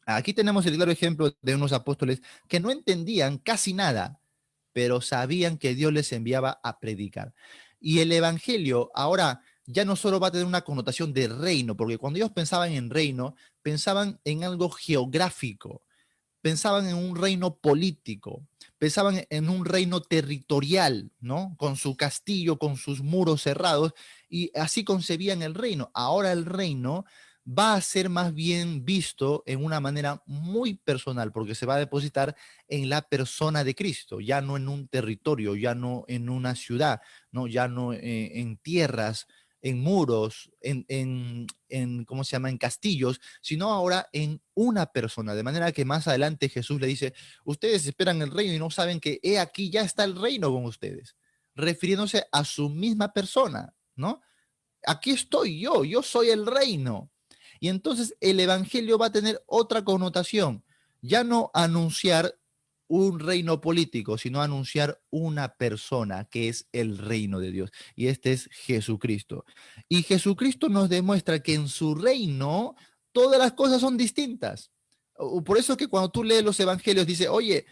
Aquí tenemos el claro ejemplo de unos apóstoles que no entendían casi nada, pero sabían que Dios les enviaba a predicar. Y el evangelio ahora ya no solo va a tener una connotación de reino, porque cuando ellos pensaban en reino, pensaban en algo geográfico, pensaban en un reino político, pensaban en un reino territorial, ¿no? Con su castillo, con sus muros cerrados, y así concebían el reino. Ahora el reino va a ser más bien visto en una manera muy personal, porque se va a depositar en la persona de Cristo, ya no en un territorio, ya no en una ciudad, ¿no? Ya no en tierras, en muros, ¿cómo se llama? En castillos, sino ahora en una persona. De manera que más adelante Jesús le dice, ustedes esperan el reino y no saben que he aquí ya está el reino con ustedes, refiriéndose a su misma persona, ¿no? Aquí estoy yo soy el reino. Y entonces el evangelio va a tener otra connotación, ya no anunciar un reino político, sino anunciar una persona que es el reino de Dios. Y este es Jesucristo. Y Jesucristo nos demuestra que en su reino todas las cosas son distintas. Por eso que cuando tú lees los evangelios dice, oye,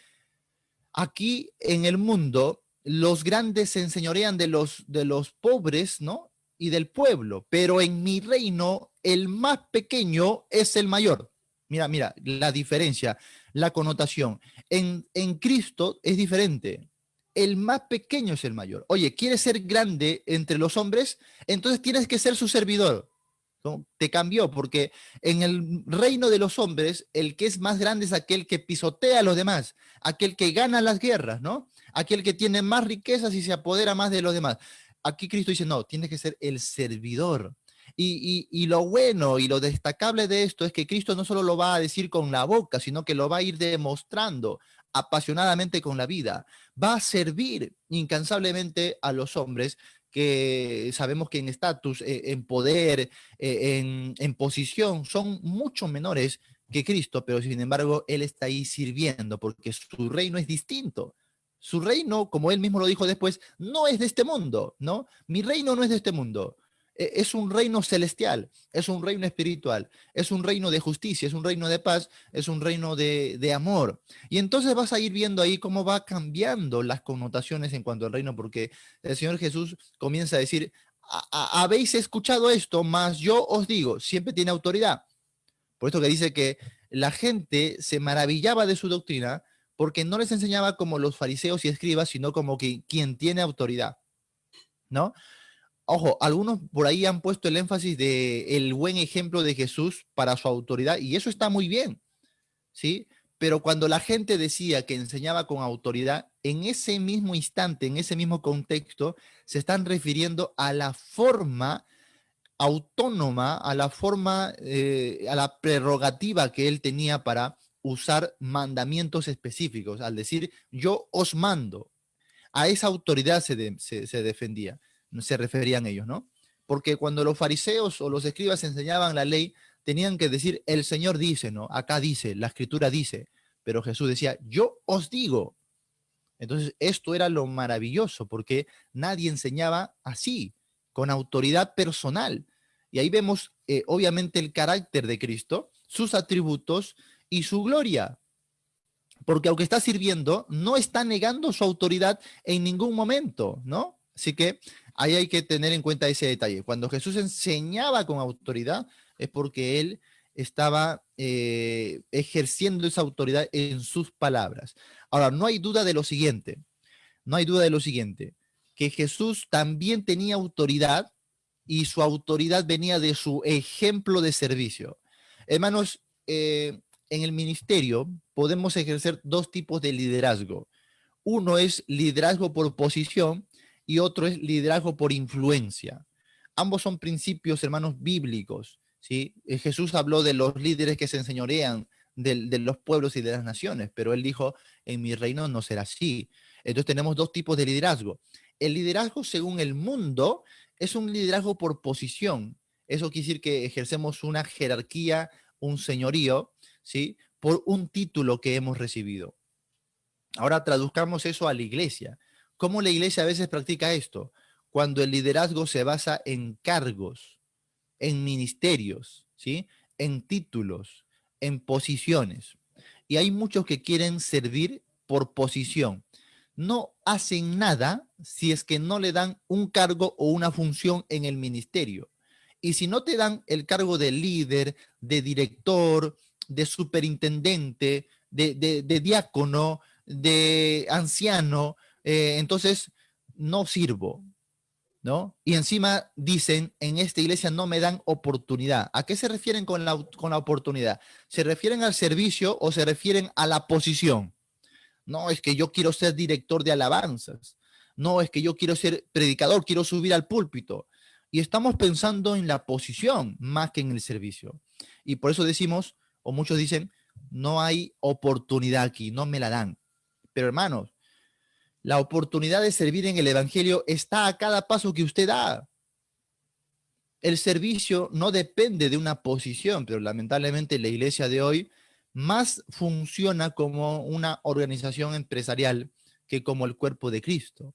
aquí en el mundo los grandes se enseñorean de los pobres, ¿no? Y del pueblo, pero en mi reino el más pequeño es el mayor. Mira, mira, la diferencia, la connotación. En Cristo es diferente. El más pequeño es el mayor. Oye, ¿quieres ser grande entre los hombres? Entonces tienes que ser su servidor. ¿No? Te cambió, porque en el reino de los hombres, el que es más grande es aquel que pisotea a los demás, aquel que gana las guerras, ¿no? Aquel que tiene más riquezas y se apodera más de los demás. Aquí Cristo dice, no, tienes que ser el servidor. Y lo bueno y lo destacable de esto es que Cristo no solo lo va a decir con la boca, sino que lo va a ir demostrando apasionadamente con la vida. Va a servir incansablemente a los hombres que sabemos que en estatus, en poder, en posición, son mucho menores que Cristo, pero sin embargo Él está ahí sirviendo porque su reino es distinto. Su reino, como Él mismo lo dijo después, no es de este mundo, ¿no? Mi reino no es de este mundo. Es un reino celestial, es un reino espiritual, es un reino de justicia, es un reino de paz, es un reino de amor. Y entonces vas a ir viendo ahí cómo va cambiando las connotaciones en cuanto al reino, porque el Señor Jesús comienza a decir, habéis escuchado esto, mas yo os digo, siempre tiene autoridad. Por esto que dice que la gente se maravillaba de su doctrina porque no les enseñaba como los fariseos y escribas, sino como que quien tiene autoridad, ¿no? Ojo, algunos por ahí han puesto el énfasis de el buen ejemplo de Jesús para su autoridad y eso está muy bien, ¿sí? Pero cuando la gente decía que enseñaba con autoridad, en ese mismo instante, en ese mismo contexto, se están refiriendo a la forma autónoma, a la forma, a la prerrogativa que él tenía para usar mandamientos específicos, al decir yo os mando, a esa autoridad se defendía, se referían ellos, ¿no? Porque cuando los fariseos o los escribas enseñaban la ley, tenían que decir el Señor dice, ¿no? Acá dice, la escritura dice, pero Jesús decía yo os digo. Entonces, esto era lo maravilloso, porque nadie enseñaba así, con autoridad personal. Y ahí vemos, obviamente, el carácter de Cristo, sus atributos y su gloria. Porque aunque está sirviendo, no está negando su autoridad en ningún momento, ¿no? Así que ahí hay que tener en cuenta ese detalle. Cuando Jesús enseñaba con autoridad, es porque él estaba ejerciendo esa autoridad en sus palabras. Ahora, no hay duda de lo siguiente, no hay duda de lo siguiente, que Jesús también tenía autoridad y su autoridad venía de su ejemplo de servicio. Hermanos, en el ministerio podemos ejercer dos tipos de liderazgo. Uno es liderazgo por posición y otro es liderazgo por influencia. Ambos son principios, hermanos, bíblicos. ¿Sí? Jesús habló de los líderes que se enseñorean de los pueblos y de las naciones, pero él dijo, en mi reino no será así. Entonces tenemos dos tipos de liderazgo. El liderazgo según el mundo es un liderazgo por posición. Eso quiere decir que ejercemos una jerarquía, un señorío, ¿sí? Por un título que hemos recibido. Ahora traduzcamos eso a la iglesia. ¿Cómo la iglesia a veces practica esto? Cuando el liderazgo se basa en cargos, en ministerios, ¿sí? En títulos, en posiciones. Y hay muchos que quieren servir por posición. No hacen nada si es que no le dan un cargo o una función en el ministerio. Y si no te dan el cargo de líder, de director, de superintendente, de diácono, de anciano, entonces no sirvo, ¿no? Y encima dicen, en esta iglesia no me dan oportunidad. ¿A qué se refieren con la oportunidad? ¿Se refieren al servicio o se refieren a la posición? No, es que yo quiero ser director de alabanzas. No, es que yo quiero ser predicador, quiero subir al púlpito. Y estamos pensando en la posición más que en el servicio. Y por eso decimos, o muchos dicen, no hay oportunidad aquí, no me la dan. Pero hermanos, la oportunidad de servir en el Evangelio está a cada paso que usted da. El servicio no depende de una posición, pero lamentablemente la iglesia de hoy más funciona como una organización empresarial que como el cuerpo de Cristo.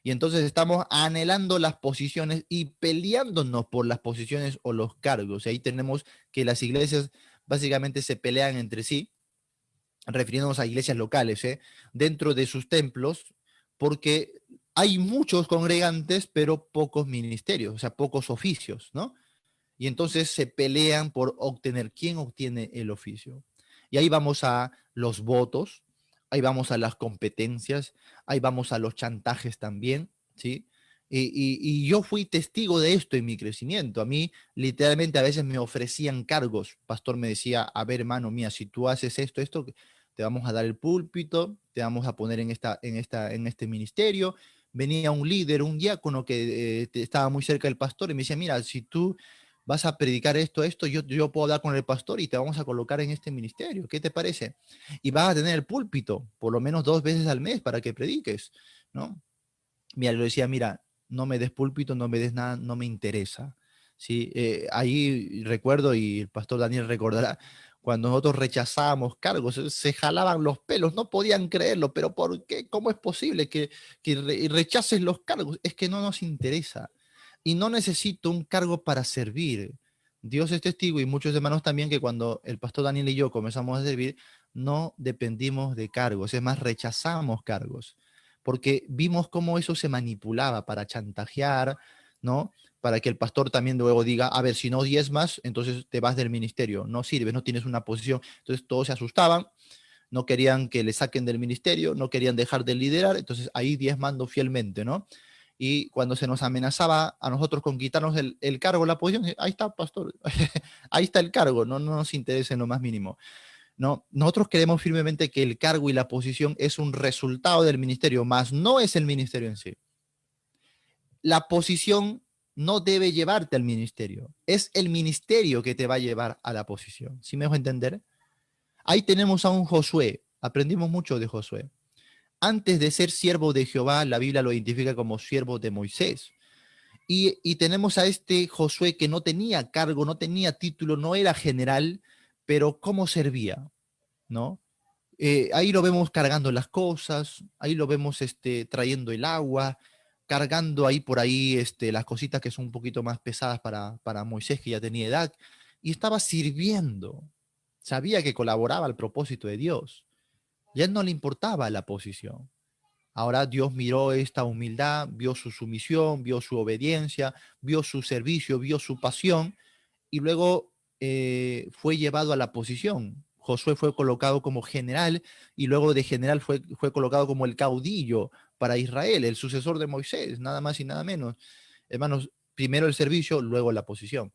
Y entonces estamos anhelando las posiciones y peleándonos por las posiciones o los cargos. Y ahí tenemos que las iglesias básicamente se pelean entre sí, refiriéndonos a iglesias locales, dentro de sus templos, porque hay muchos congregantes, pero pocos ministerios, o sea, pocos oficios, ¿no? Y entonces se pelean por obtener quién obtiene el oficio. Y ahí vamos a los votos, ahí vamos a las competencias, ahí vamos a los chantajes también, ¿sí? Y yo fui testigo de esto en mi crecimiento. A mí literalmente a veces me ofrecían cargos. Pastor me decía, a ver, hermano mía, si tú haces esto, te vamos a dar el púlpito, te vamos a poner en este ministerio. Venía un líder, un diácono que estaba muy cerca del pastor y me decía, mira, si tú vas a predicar esto, yo puedo hablar con el pastor y te vamos a colocar en este ministerio. ¿Qué te parece? Y vas a tener el púlpito por lo menos 2 veces al mes para que prediques, ¿no? Mira, le decía, mira, no me des púlpito, no me des nada, no me interesa. ¿Sí? Ahí recuerdo, y el pastor Daniel recordará, cuando nosotros rechazábamos cargos, se jalaban los pelos, no podían creerlo, pero ¿por qué? ¿Cómo es posible que rechaces los cargos? Es que no nos interesa. Y no necesito un cargo para servir. Dios es testigo y muchos hermanos también que cuando el pastor Daniel y yo comenzamos a servir, no dependimos de cargos, es más, rechazamos cargos porque vimos cómo eso se manipulaba para chantajear, ¿no? Para que el pastor también luego diga, a ver, si no diezmas, entonces te vas del ministerio, no sirves, no tienes una posición. Entonces todos se asustaban, no querían que le saquen del ministerio, no querían dejar de liderar, entonces ahí diezmando fielmente, ¿no? Y cuando se nos amenazaba a nosotros con quitarnos el cargo, la posición, ahí está, pastor, ahí está el cargo, no nos interesa en lo más mínimo. No, nosotros creemos firmemente que el cargo y la posición es un resultado del ministerio, más no es el ministerio en sí. La posición no debe llevarte al ministerio, es el ministerio que te va a llevar a la posición. ¿Sí me dejo entender? Ahí tenemos a un Josué, aprendimos mucho de Josué. Antes de ser siervo de Jehová, la Biblia lo identifica como siervo de Moisés. Y tenemos a este Josué que no tenía cargo, no tenía título, no era general, pero ¿cómo servía? ¿No? Ahí lo vemos cargando las cosas, ahí lo vemos trayendo el agua, cargando ahí por ahí las cositas que son un poquito más pesadas para Moisés, que ya tenía edad, y estaba sirviendo. Sabía que colaboraba al propósito de Dios. Ya no le importaba la posición. Ahora Dios miró esta humildad, vio su sumisión, vio su obediencia, vio su servicio, vio su pasión, y luego fue llevado a la posición. Josué fue colocado como general y luego de general fue colocado como el caudillo para Israel, el sucesor de Moisés, nada más y nada menos. Hermanos, primero el servicio, luego la posición.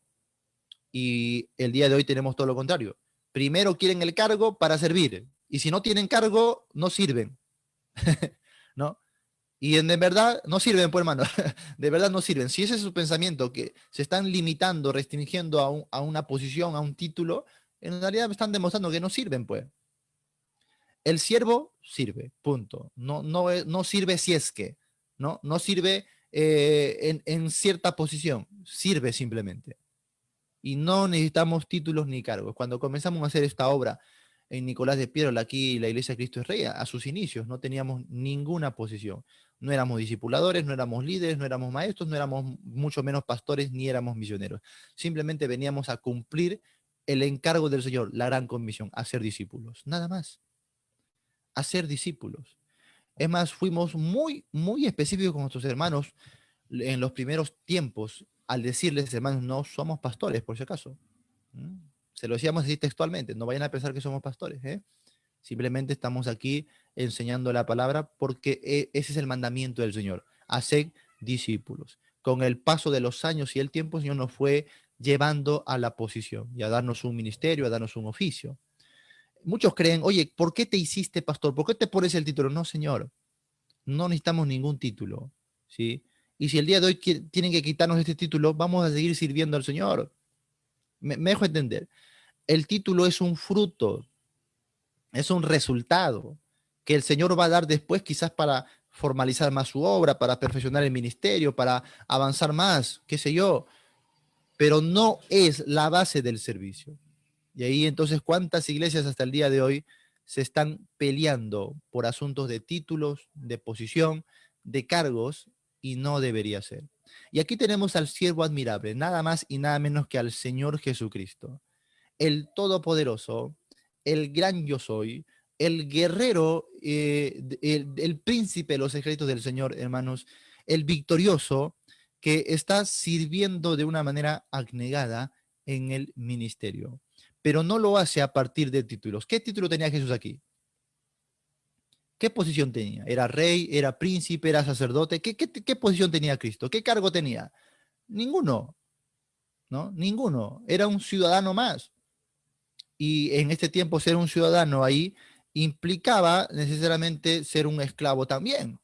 Y el día de hoy tenemos todo lo contrario. Primero quieren el cargo para servir y si no tienen cargo, no sirven, ¿no? Y de verdad no sirven, pues hermano, de verdad no sirven. Si ese es su pensamiento, que se están limitando, restringiendo a una posición, a un título, en realidad están demostrando que no sirven, pues. El siervo sirve, punto. No sirve si es que, no sirve en cierta posición, sirve simplemente. Y no necesitamos títulos ni cargos. Cuando comenzamos a hacer esta obra en Nicolás de Piedra, aquí la Iglesia de Cristo es Rey, a sus inicios no teníamos ninguna posición. No éramos discipuladores, no éramos líderes, no éramos maestros, no éramos mucho menos pastores, ni éramos misioneros. Simplemente veníamos a cumplir el encargo del Señor, la gran comisión, hacer discípulos, nada más, hacer discípulos. Es más, fuimos muy, muy específicos con nuestros hermanos en los primeros tiempos al decirles, hermanos, no somos pastores, por si acaso. ¿Mm? Se lo decíamos así textualmente, no vayan a pensar que somos pastores, ¿eh? Simplemente estamos aquí enseñando la palabra porque ese es el mandamiento del Señor. Haced discípulos. Con el paso de los años y el tiempo, el Señor nos fue llevando a la posición y a darnos un ministerio, a darnos un oficio. Muchos creen, oye, ¿por qué te hiciste pastor? ¿Por qué te pones el título? No, Señor, no necesitamos ningún título, ¿sí? Y si el día de hoy tienen que quitarnos este título, vamos a seguir sirviendo al Señor. Me dejo entender. El título es un fruto, es un resultado que el Señor va a dar después quizás para formalizar más su obra, para perfeccionar el ministerio, para avanzar más, qué sé yo, pero no es la base del servicio. Y ahí entonces, ¿cuántas iglesias hasta el día de hoy se están peleando por asuntos de títulos, de posición, de cargos, y no debería ser? Y aquí tenemos al siervo admirable, nada más y nada menos que al Señor Jesucristo, el Todopoderoso, el gran yo soy, el guerrero, el príncipe de los secretos del Señor, hermanos, el victorioso que está sirviendo de una manera abnegada en el ministerio. Pero no lo hace a partir de títulos. ¿Qué título tenía Jesús aquí? ¿Qué posición tenía? ¿Era rey? ¿Era príncipe? ¿Era sacerdote? ¿Qué posición tenía Cristo? ¿Qué cargo tenía? Ninguno, ¿no? Ninguno. Era un ciudadano más. Y en este tiempo ser un ciudadano ahí implicaba necesariamente ser un esclavo también,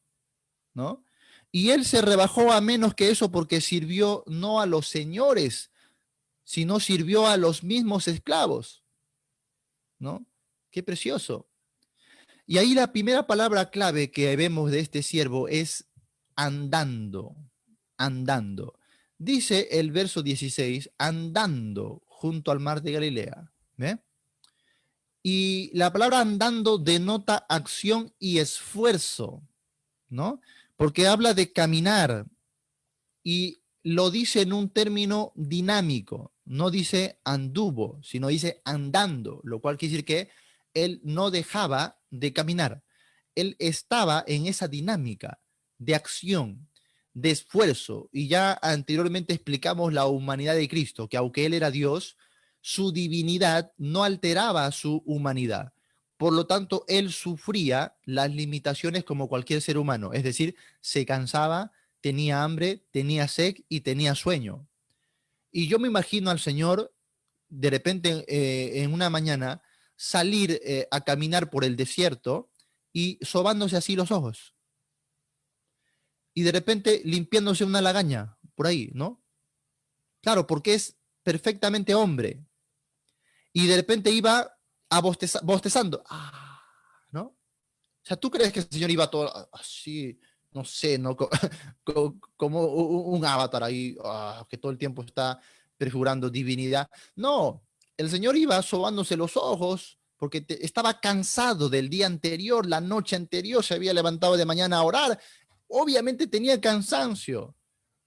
¿no? Y él se rebajó a menos que eso porque sirvió no a los señores, sino sirvió a los mismos esclavos, ¿no? Qué precioso. Y ahí la primera palabra clave que vemos de este siervo es andando, andando. Dice el verso 16, andando junto al mar de Galilea. ¿Ve? Y la palabra andando denota acción y esfuerzo, ¿no? Porque habla de caminar y lo dice en un término dinámico, no dice anduvo, sino dice andando, lo cual quiere decir que él no dejaba de caminar. Él estaba en esa dinámica de acción, de esfuerzo, y ya anteriormente explicamos la humanidad de Cristo, que aunque él era Dios, su divinidad no alteraba su humanidad. Por lo tanto, él sufría las limitaciones como cualquier ser humano, es decir, se cansaba, tenía hambre, tenía sed y tenía sueño. Y yo me imagino al Señor de repente en una mañana salir a caminar por el desierto y sobándose así los ojos. Y de repente limpiándose una lagaña por ahí, ¿no? Claro, porque es perfectamente hombre. Y de repente iba a bostezando. Ah, ¿no? O sea, ¿tú crees que el Señor iba todo así, no sé, ¿no? Como un avatar ahí, que todo el tiempo está prefigurando divinidad? No, el Señor iba sobándose los ojos porque estaba cansado del día anterior, la noche anterior, se había levantado de mañana a orar. Obviamente tenía cansancio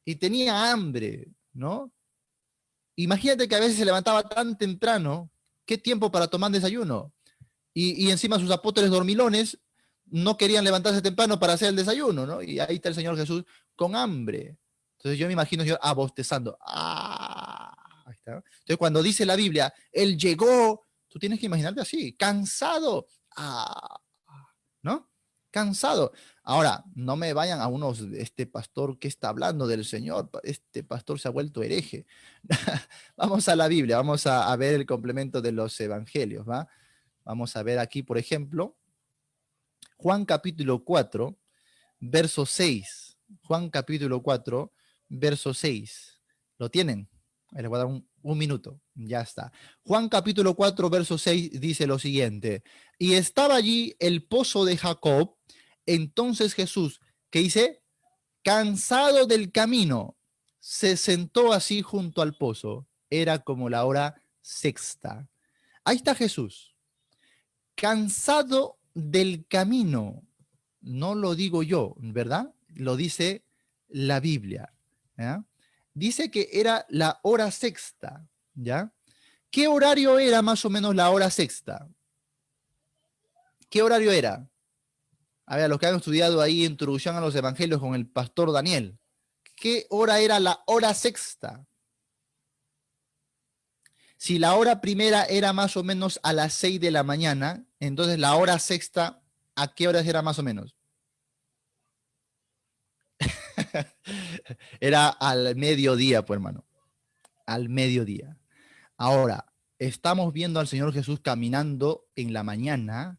y tenía hambre, ¿no? Imagínate que a veces se levantaba tan temprano, ¿qué tiempo para tomar desayuno? Y encima sus apóstoles dormilones no querían levantarse temprano para hacer el desayuno, ¿no? Y ahí está el Señor Jesús con hambre. Entonces yo me imagino al Señor bostezando. Ahí está. Entonces cuando dice la Biblia, Él llegó, tú tienes que imaginarte así, cansado. ¿No? Cansado. Ahora, no me vayan a unos, este pastor que está hablando del Señor, este pastor se ha vuelto hereje. Vamos a la Biblia, vamos a ver el complemento de los evangelios, ¿va? Vamos a ver aquí, por ejemplo, Juan capítulo 4, verso 6. Juan capítulo 4, verso 6. ¿Lo tienen? Ahí les voy a dar un minuto. Ya está. Juan capítulo 4, verso 6 dice lo siguiente. Y estaba allí el pozo de Jacob. Entonces Jesús, ¿qué dice? Cansado del camino, se sentó así junto al pozo. Era como la hora sexta. Ahí está Jesús cansado del camino. No lo digo yo, ¿verdad? Lo dice la Biblia. ¿Ya? Dice que era la hora sexta, ¿ya? ¿Qué horario era más o menos la hora sexta? ¿Qué horario era? A ver, los que han estudiado ahí Introducción a los Evangelios con el pastor Daniel. ¿Qué hora era la hora sexta? Si la hora primera era más o menos a las 6 de la mañana, entonces la hora sexta, ¿a qué horas era más o menos? Era al mediodía, pues hermano, al mediodía. Ahora, estamos viendo al Señor Jesús caminando en la mañana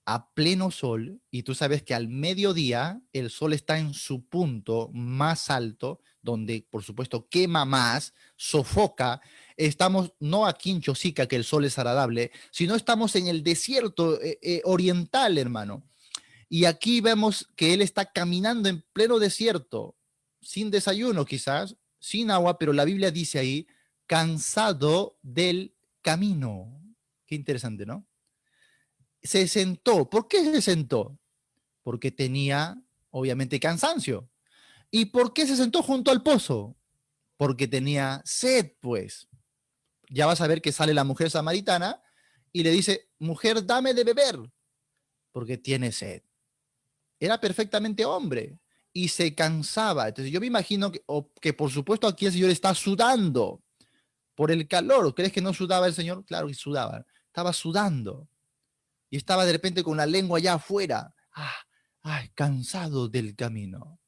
a pleno sol, y tú sabes que al mediodía el sol está en su punto más alto, donde por supuesto quema más, sofoca. Estamos no aquí en Chosica, que el sol es agradable, sino estamos en el desierto oriental, hermano. Y aquí vemos que él está caminando en pleno desierto, sin desayuno quizás, sin agua, pero la Biblia dice ahí, cansado del camino. Qué interesante, ¿no? Se sentó. ¿Por qué se sentó? Porque tenía, obviamente, cansancio. ¿Y por qué se sentó junto al pozo? Porque tenía sed, pues. Ya vas a ver que sale la mujer samaritana y le dice, mujer, dame de beber, porque tiene sed. Era perfectamente hombre y se cansaba. Entonces yo me imagino que por supuesto aquí el Señor está sudando por el calor. ¿Crees que no sudaba el Señor? Claro que sudaba. Estaba sudando y estaba de repente con la lengua allá afuera. Cansado del camino,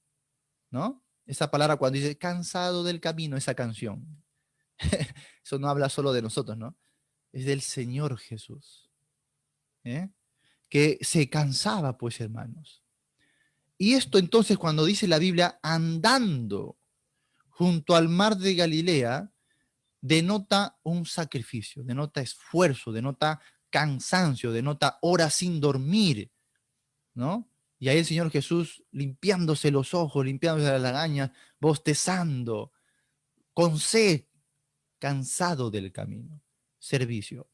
¿no? Esa palabra cuando dice cansado del camino, esa canción. Eso no habla solo de nosotros, ¿no? Es del Señor Jesús, ¿eh? Que se cansaba, pues, hermanos. Y esto entonces cuando dice la Biblia andando junto al mar de Galilea, denota un sacrificio, denota esfuerzo, denota cansancio, denota horas sin dormir, ¿no? Y ahí el Señor Jesús limpiándose los ojos, limpiándose las lagañas, bostezando, con sed, cansado del camino. Servicio,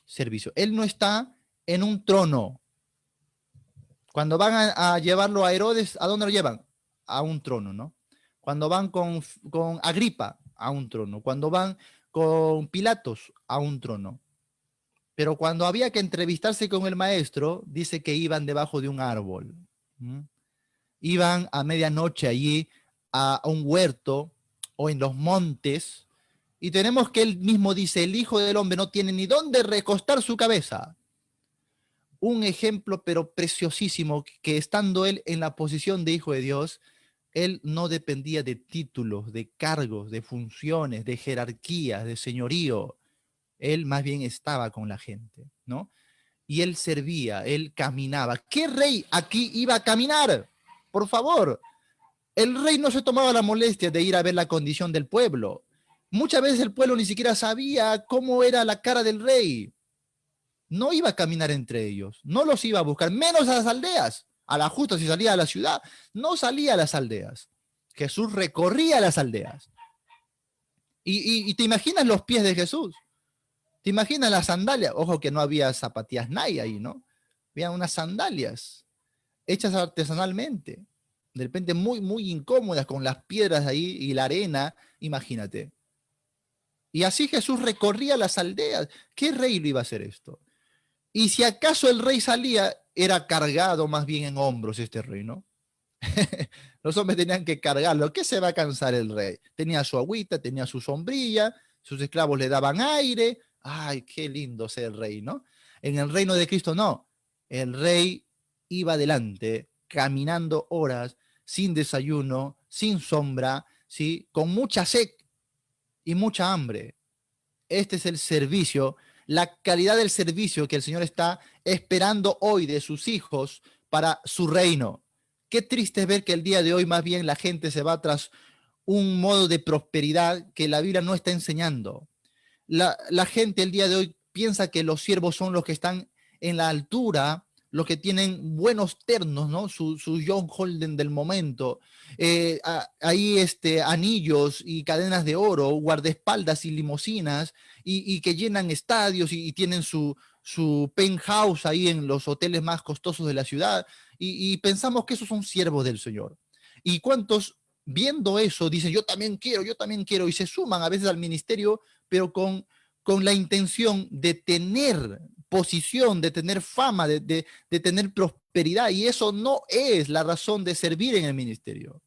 servicio. Él no está en un trono. Cuando van a llevarlo a Herodes, ¿a dónde lo llevan? A un trono, ¿no? Cuando van con Agripa, a un trono. Cuando van con Pilatos, a un trono. Pero cuando había que entrevistarse con el maestro, dice que iban debajo de un árbol. ¿Mm? Iban a medianoche allí a un huerto o en los montes. Y tenemos que él mismo dice, el Hijo del Hombre no tiene ni dónde recostar su cabeza. Un ejemplo, pero preciosísimo, que estando él en la posición de Hijo de Dios, él no dependía de títulos, de cargos, de funciones, de jerarquías, de señorío. Él más bien estaba con la gente, ¿no? Y él servía, él caminaba. ¿Qué rey aquí iba a caminar? Por favor, el rey no se tomaba la molestia de ir a ver la condición del pueblo. Muchas veces el pueblo ni siquiera sabía cómo era la cara del rey. No iba a caminar entre ellos, no los iba a buscar, menos a las aldeas. A la justa, si salía a la ciudad, no salía a las aldeas. Jesús recorría las aldeas. Y te imaginas los pies de Jesús. ¿Te imaginas las sandalias? Ojo que no había zapatillas Nike ahí, ¿no? Había unas sandalias hechas artesanalmente, de repente muy, muy incómodas con las piedras ahí y la arena, imagínate. Y así Jesús recorría las aldeas. ¿Qué rey lo iba a hacer esto? Y si acaso el rey salía, era cargado más bien en hombros este rey, ¿no? Los hombres tenían que cargarlo. ¿Qué se va a cansar el rey? Tenía su agüita, tenía su sombrilla, sus esclavos le daban aire. Ay, qué lindo ser rey, ¿no? En el reino de Cristo no. El rey iba adelante, caminando horas, sin desayuno, sin sombra, ¿sí? Con mucha sed y mucha hambre. Este es el servicio, la calidad del servicio que el Señor está esperando hoy de sus hijos para su reino. Qué triste es ver que el día de hoy más bien la gente se va tras un modo de prosperidad que la Biblia no está enseñando. La gente el día de hoy piensa que los siervos son los que están en la altura, los que tienen buenos ternos, ¿no? Su John Holden del momento, ahí anillos y cadenas de oro, guardaespaldas y limusinas, y que llenan estadios y tienen su penthouse ahí en los hoteles más costosos de la ciudad, y pensamos que esos son siervos del Señor. ¿Y cuántos viendo eso dicen, yo también quiero, y se suman a veces al ministerio, pero con la intención de tener posición, de tener fama, de tener prosperidad. Y eso no es la razón de servir en el ministerio.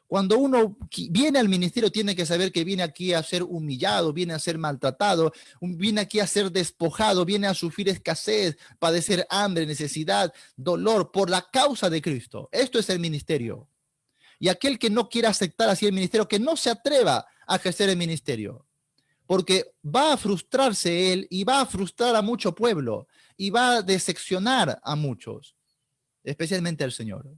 Cuando uno viene al ministerio, tiene que saber que viene aquí a ser humillado, viene a ser maltratado, viene aquí a ser despojado, viene a sufrir escasez, padecer hambre, necesidad, dolor por la causa de Cristo. Esto es el ministerio. Y aquel que no quiera aceptar así el ministerio, que no se atreva a ejercer el ministerio, porque va a frustrarse él y va a frustrar a mucho pueblo y va a decepcionar a muchos, especialmente al Señor.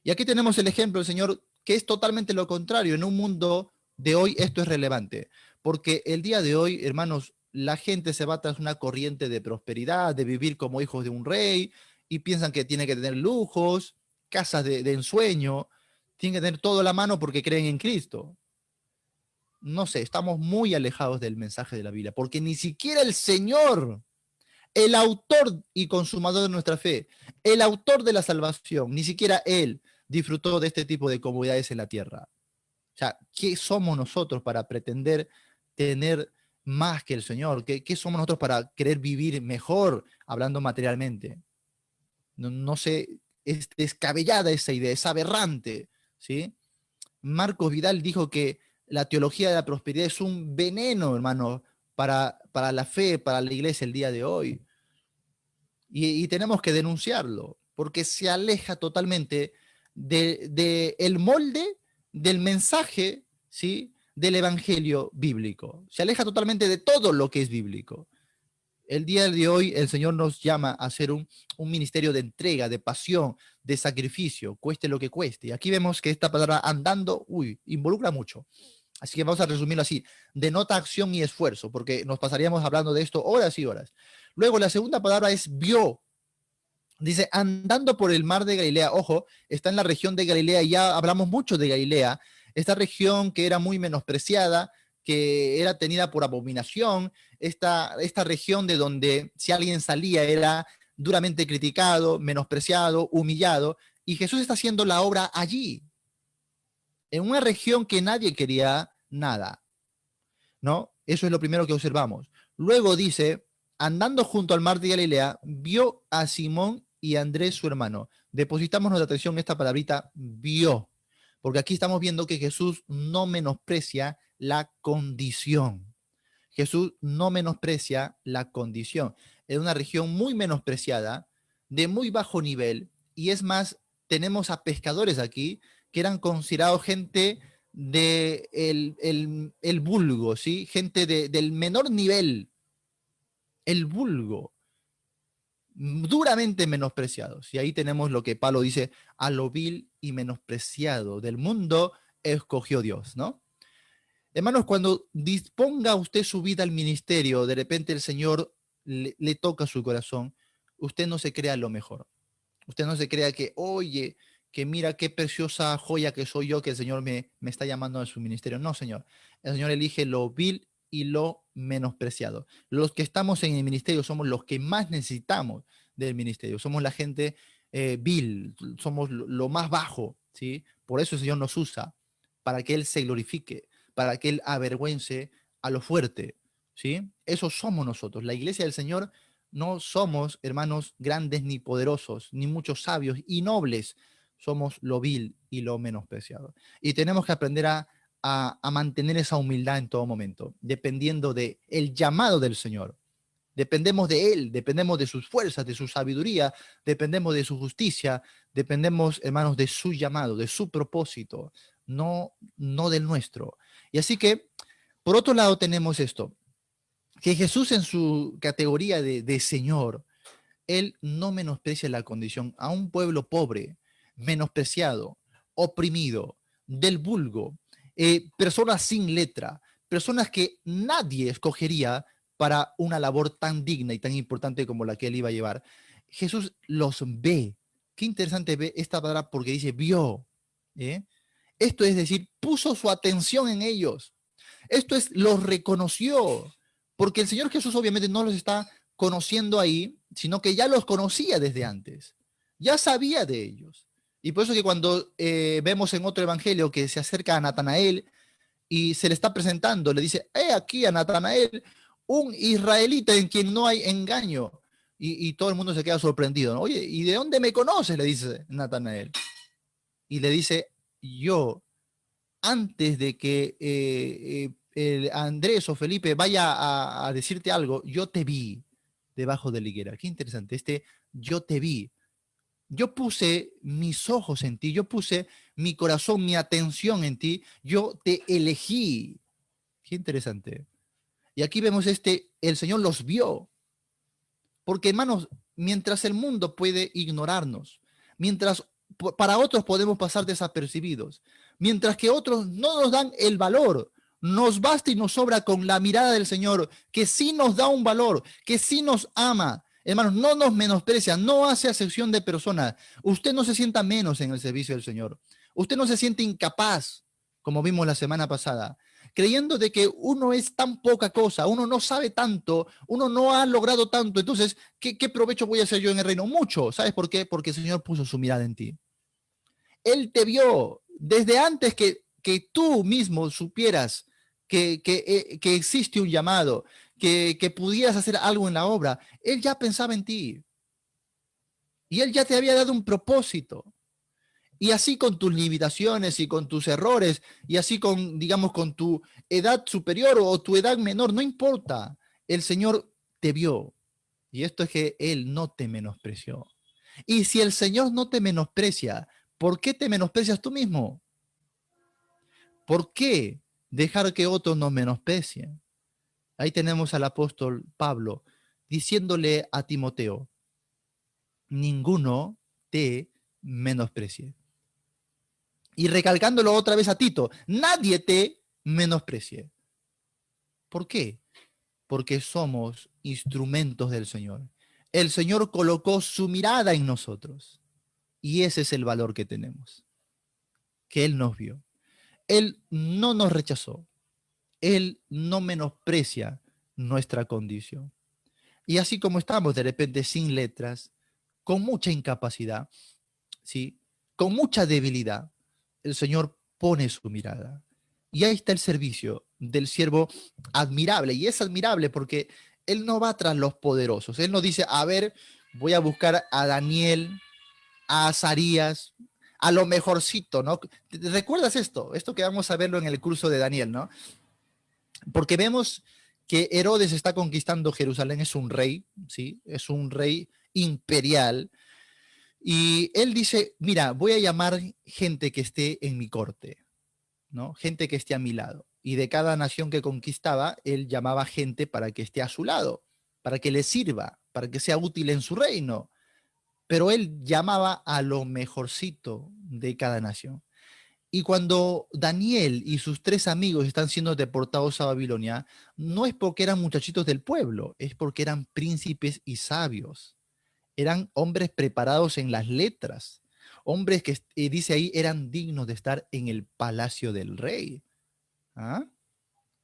Y aquí tenemos el ejemplo del Señor, que es totalmente lo contrario. En un mundo de hoy esto es relevante, porque el día de hoy, hermanos, la gente se va tras una corriente de prosperidad, de vivir como hijos de un rey, y piensan que tiene que tener lujos, casas de ensueño, tienen que tener todo a la mano porque creen en Cristo. No sé, estamos muy alejados del mensaje de la Biblia, porque ni siquiera el Señor, el autor y consumador de nuestra fe, el autor de la salvación, ni siquiera Él disfrutó de este tipo de comodidades en la tierra. O sea, ¿qué somos nosotros para pretender tener más que el Señor? ¿Qué somos nosotros para querer vivir mejor hablando materialmente? No sé, es descabellada esa idea, es aberrante, ¿sí? Marcos Vidal dijo que la teología de la prosperidad es un veneno, hermano, para la fe, para la iglesia el día de hoy. Y tenemos que denunciarlo, porque se aleja totalmente el molde del mensaje, ¿sí?, del evangelio bíblico. Se aleja totalmente de todo lo que es bíblico. El día de hoy el Señor nos llama a hacer un ministerio de entrega, de pasión, de sacrificio, cueste lo que cueste. Y aquí vemos que esta palabra andando, involucra mucho. Así que vamos a resumirlo así: denota acción y esfuerzo, porque nos pasaríamos hablando de esto horas y horas. Luego, la segunda palabra es vio. Dice, andando por el mar de Galilea. Ojo, está en la región de Galilea, y ya hablamos mucho de Galilea, esta región que era muy menospreciada, que era tenida por abominación, esta región de donde si alguien salía era duramente criticado, menospreciado, humillado, y Jesús está haciendo la obra allí, en una región que nadie quería nada, ¿no? Eso es lo primero que observamos. Luego dice, andando junto al mar de Galilea, vio a Simón y a Andrés, su hermano. Depositamos nuestra atención en esta palabrita, vio, porque aquí estamos viendo que Jesús no menosprecia la condición. Jesús no menosprecia la condición. Es una región muy menospreciada, de muy bajo nivel, y es más, tenemos a pescadores aquí que eran considerados gente de el vulgo, ¿sí? Gente del menor nivel, el vulgo, duramente menospreciados. Y ahí tenemos lo que Pablo dice: a lo vil y menospreciado del mundo escogió Dios, ¿no? Hermanos, cuando disponga usted su vida al ministerio, de repente el Señor le toca su corazón, usted no se crea lo mejor. Usted no se crea que, oye, que mira qué preciosa joya que soy yo, que el Señor me está llamando a su ministerio. No, Señor. El Señor elige lo vil y lo menospreciado. Los que estamos en el ministerio somos los que más necesitamos del ministerio. Somos la gente vil, somos lo más bajo, ¿sí? Por eso el Señor nos usa, para que Él se glorifique, para que Él avergüence a lo fuerte, ¿sí? Eso somos nosotros. La iglesia del Señor no somos, hermanos, grandes ni poderosos, ni muchos sabios y nobles. Somos lo vil y lo menospreciado. Y tenemos que aprender a mantener esa humildad en todo momento, dependiendo del llamado del Señor. Dependemos de Él, dependemos de sus fuerzas, de su sabiduría, dependemos de su justicia, dependemos, hermanos, de su llamado, de su propósito, no del nuestro. Y así que, por otro lado, tenemos esto: que Jesús, en su categoría de Señor, Él no menosprecia la condición a un pueblo pobre, menospreciado, oprimido, del vulgo, personas sin letra, personas que nadie escogería para una labor tan digna y tan importante como la que Él iba a llevar. Jesús los ve. Qué interesante ve esta palabra, porque dice vio. ¿eh? Esto es decir, puso su atención en ellos. Esto es, los reconoció, porque el Señor Jesús obviamente no los está conociendo ahí, sino que ya los conocía desde antes, ya sabía de ellos. Y por eso que cuando vemos en otro evangelio que se acerca a Natanael y se le está presentando, le dice, aquí a Natanael, un israelita en quien no hay engaño. Y todo el mundo se queda sorprendido, ¿no? Oye, ¿y de dónde me conoces? Le dice Natanael. Y le dice, yo, antes de que el Andrés o Felipe vaya a decirte algo, yo te vi debajo de la higuera. Qué interesante, yo te vi. Yo puse mis ojos en ti, yo puse mi corazón, mi atención en ti, yo te elegí. Qué interesante. Y aquí vemos el Señor los vio. Porque, hermanos, mientras el mundo puede ignorarnos, mientras para otros podemos pasar desapercibidos, mientras que otros no nos dan el valor, nos basta y nos sobra con la mirada del Señor, que sí nos da un valor, que sí nos ama. Hermanos, no nos menosprecia, no hace acepción de personas. Usted no se sienta menos en el servicio del Señor. Usted no se siente incapaz, como vimos la semana pasada, creyendo de que uno es tan poca cosa, uno no sabe tanto, uno no ha logrado tanto. Entonces, ¿qué provecho voy a hacer yo en el reino? Mucho. ¿Sabes por qué? Porque el Señor puso su mirada en ti. Él te vio desde antes que tú mismo supieras que existe un llamado, que pudieras hacer algo en la obra. Él ya pensaba en ti. Y Él ya te había dado un propósito. Y así con tus limitaciones y con tus errores, y así con, digamos, con tu edad superior o tu edad menor, no importa. El Señor te vio. Y esto es que Él no te menospreció. Y si el Señor no te menosprecia, ¿por qué te menosprecias tú mismo? ¿Por qué dejar que otros nos menosprecien? Ahí tenemos al apóstol Pablo diciéndole a Timoteo, ninguno te menosprecie. Y recalcándolo otra vez a Tito, nadie te menosprecie. ¿Por qué? Porque somos instrumentos del Señor. El Señor colocó su mirada en nosotros y ese es el valor que tenemos, que Él nos vio. Él no nos rechazó, Él no menosprecia nuestra condición. Y así como estamos de repente sin letras, con mucha incapacidad, ¿sí? Con mucha debilidad, el Señor pone su mirada. Y ahí está el servicio del siervo admirable. Y es admirable porque Él no va tras los poderosos. Él no dice, a ver, voy a buscar a Daniel, a Azarías, a lo mejorcito, ¿no? ¿Recuerdas esto? Esto que vamos a verlo en el curso de Daniel, ¿no? Porque vemos que Herodes está conquistando Jerusalén, es un rey, ¿sí? Es un rey imperial. Y él dice, mira, voy a llamar gente que esté en mi corte, ¿no? Gente que esté a mi lado. Y de cada nación que conquistaba, él llamaba gente para que esté a su lado, para que le sirva, para que sea útil en su reino. Pero él llamaba a lo mejorcito de cada nación. Y cuando Daniel y sus tres amigos están siendo deportados a Babilonia, no es porque eran muchachitos del pueblo, es porque eran príncipes y sabios. Eran hombres preparados en las letras, hombres que, dice ahí, eran dignos de estar en el palacio del rey. ¿Ah?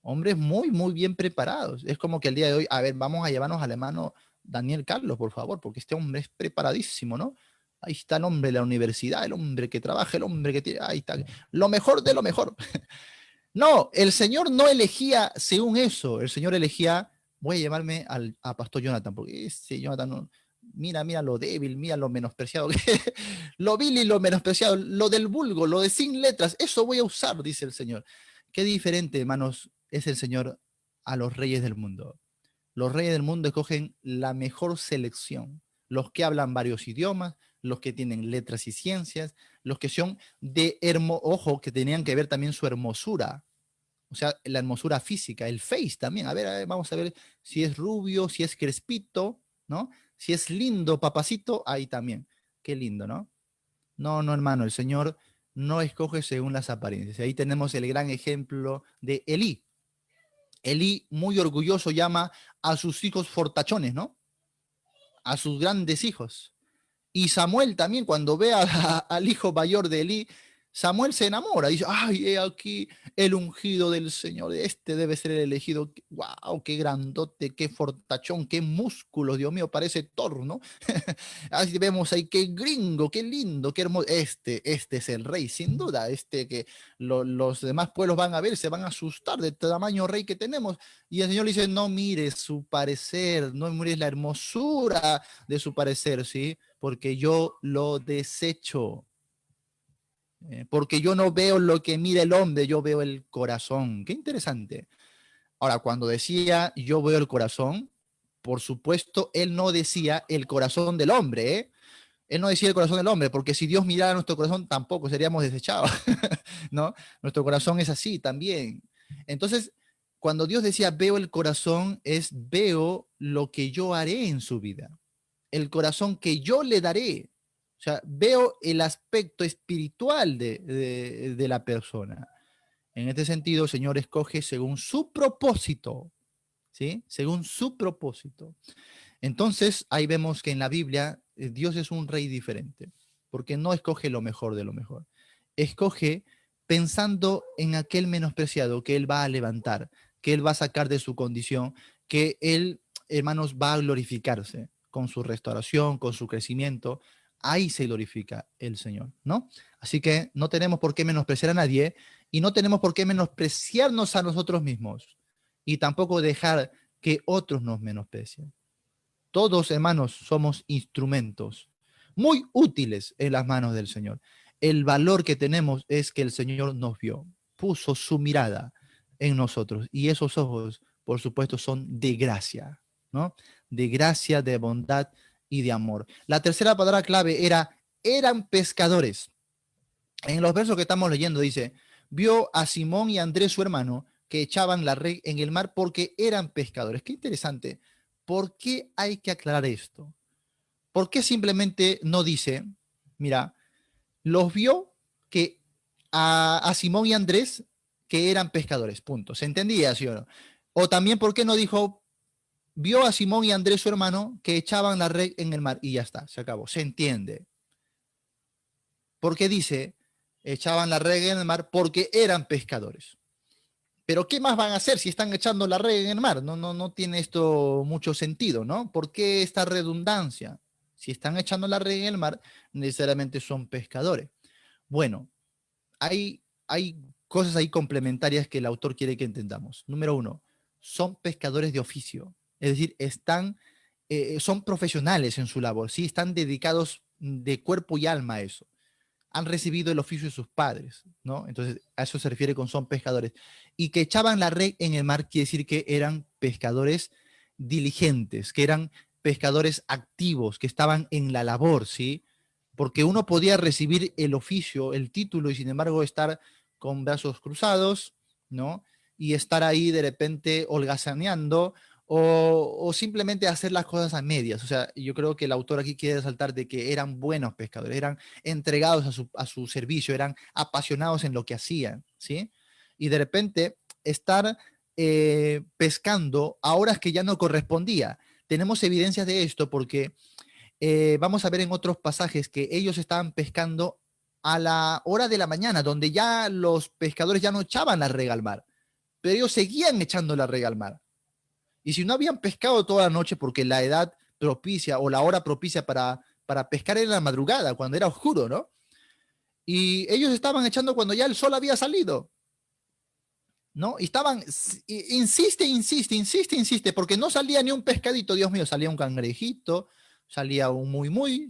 Hombres muy, muy bien preparados. Es como que el día de hoy, a ver, vamos a llevarnos al hermano Daniel Carlos, por favor, porque este hombre es preparadísimo, ¿no? Ahí está el hombre de la universidad, el hombre que trabaja, el hombre que tiene, ahí está, lo mejor de lo mejor. No, el Señor no elegía según eso, el Señor elegía, voy a llevarme a Pastor Jonathan, porque ese Jonathan, mira lo débil, mira lo menospreciado, lo vil y lo menospreciado, lo del vulgo, lo de sin letras, eso voy a usar, dice el Señor. Qué diferente, hermanos, es el Señor a los reyes del mundo. Los reyes del mundo escogen la mejor selección, los que hablan varios idiomas, los que tienen letras y ciencias, los que son ojo, que tenían que ver también su hermosura, o sea, la hermosura física, el face también. A ver, vamos a ver si es rubio, si es crespito, ¿no? Si es lindo, papacito, ahí también. Qué lindo, ¿no? No, no, hermano, el Señor no escoge según las apariencias. Ahí tenemos el gran ejemplo de Elí. Elí, muy orgulloso, llama a sus hijos fortachones, ¿no? A sus grandes hijos. Y Samuel también, cuando ve al hijo mayor de Elí, Samuel se enamora, dice, ay, he aquí el ungido del Señor, este debe ser el elegido. Wow, qué grandote, qué fortachón, qué músculo, Dios mío, parece Thor, ¿no? Así vemos ahí, qué gringo, qué lindo, qué hermoso. Este es el rey, sin duda, este que los demás pueblos van a ver, se van a asustar de tamaño rey que tenemos. Y el Señor le dice, no mires su parecer, no mires la hermosura de su parecer, ¿sí? Porque yo lo desecho. Porque yo no veo lo que mira el hombre, yo veo el corazón. Qué interesante. Ahora, cuando decía yo veo el corazón, por supuesto, él no decía el corazón del hombre, ¿eh? Él no decía el corazón del hombre, porque si Dios mirara nuestro corazón, tampoco seríamos desechados, ¿no? Nuestro corazón es así también. Entonces, cuando Dios decía veo el corazón, es veo lo que yo haré en su vida, el corazón que yo le daré. O sea, veo el aspecto espiritual de la persona. En este sentido, el Señor escoge según su propósito, ¿sí? Según su propósito. Entonces, ahí vemos que en la Biblia Dios es un rey diferente, porque no escoge lo mejor de lo mejor. Escoge pensando en aquel menospreciado que Él va a levantar, que Él va a sacar de su condición, que Él, hermanos, va a glorificarse con su restauración, con su crecimiento. Ahí se glorifica el Señor, ¿no? Así que no tenemos por qué menospreciar a nadie y no tenemos por qué menospreciarnos a nosotros mismos y tampoco dejar que otros nos menosprecien. Todos, hermanos, somos instrumentos muy útiles en las manos del Señor. El valor que tenemos es que el Señor nos vio, puso su mirada en nosotros y esos ojos, por supuesto, son de gracia, ¿no? De gracia, de bondad y de amor. La tercera palabra clave era, eran pescadores. En los versos que estamos leyendo dice, vio a Simón y a Andrés, su hermano, que echaban la red en el mar porque eran pescadores. Qué interesante. ¿Por qué hay que aclarar esto? ¿Por qué simplemente no dice, mira, los vio que a Simón y Andrés que eran pescadores, punto? ¿Se entendía, sí o no? O también, ¿por qué no dijo, vio a Simón y Andrés, su hermano, que echaban la red en el mar y ya está, se acabó, se entiende? Porque dice, echaban la red en el mar porque eran pescadores. Pero ¿qué más van a hacer si están echando la red en el mar? No tiene esto mucho sentido, ¿no? ¿Por qué esta redundancia? Si están echando la red en el mar, necesariamente son pescadores. Bueno, hay cosas ahí complementarias que el autor quiere que entendamos. Número uno, son pescadores de oficio, es decir, son profesionales en su labor, ¿sí? Están dedicados de cuerpo y alma a eso, han recibido el oficio de sus padres, ¿no? Entonces, a eso se refiere con son pescadores. Y que echaban la red en el mar quiere decir que eran pescadores diligentes, que eran pescadores activos, que estaban en la labor, ¿sí? Porque uno podía recibir el oficio, el título, y sin embargo estar con brazos cruzados, ¿no? Y estar ahí de repente holgazaneando o simplemente hacer las cosas a medias. O sea, yo creo que el autor aquí quiere resaltar de que eran buenos pescadores, eran entregados a su servicio, eran apasionados en lo que hacían, ¿sí? Y de repente estar pescando a horas que ya no correspondía. Tenemos evidencias de esto porque vamos a ver en otros pasajes que ellos estaban pescando a la hora de la mañana, donde ya los pescadores ya no echaban la rega al mar, pero ellos seguían echando la rega al mar. Y si no habían pescado toda la noche, porque la edad propicia o la hora propicia para pescar era la madrugada, cuando era oscuro, ¿no? Y ellos estaban echando cuando ya el sol había salido, ¿no? Y estaban, insiste, porque no salía ni un pescadito, Dios mío, salía un cangrejito, salía un muy,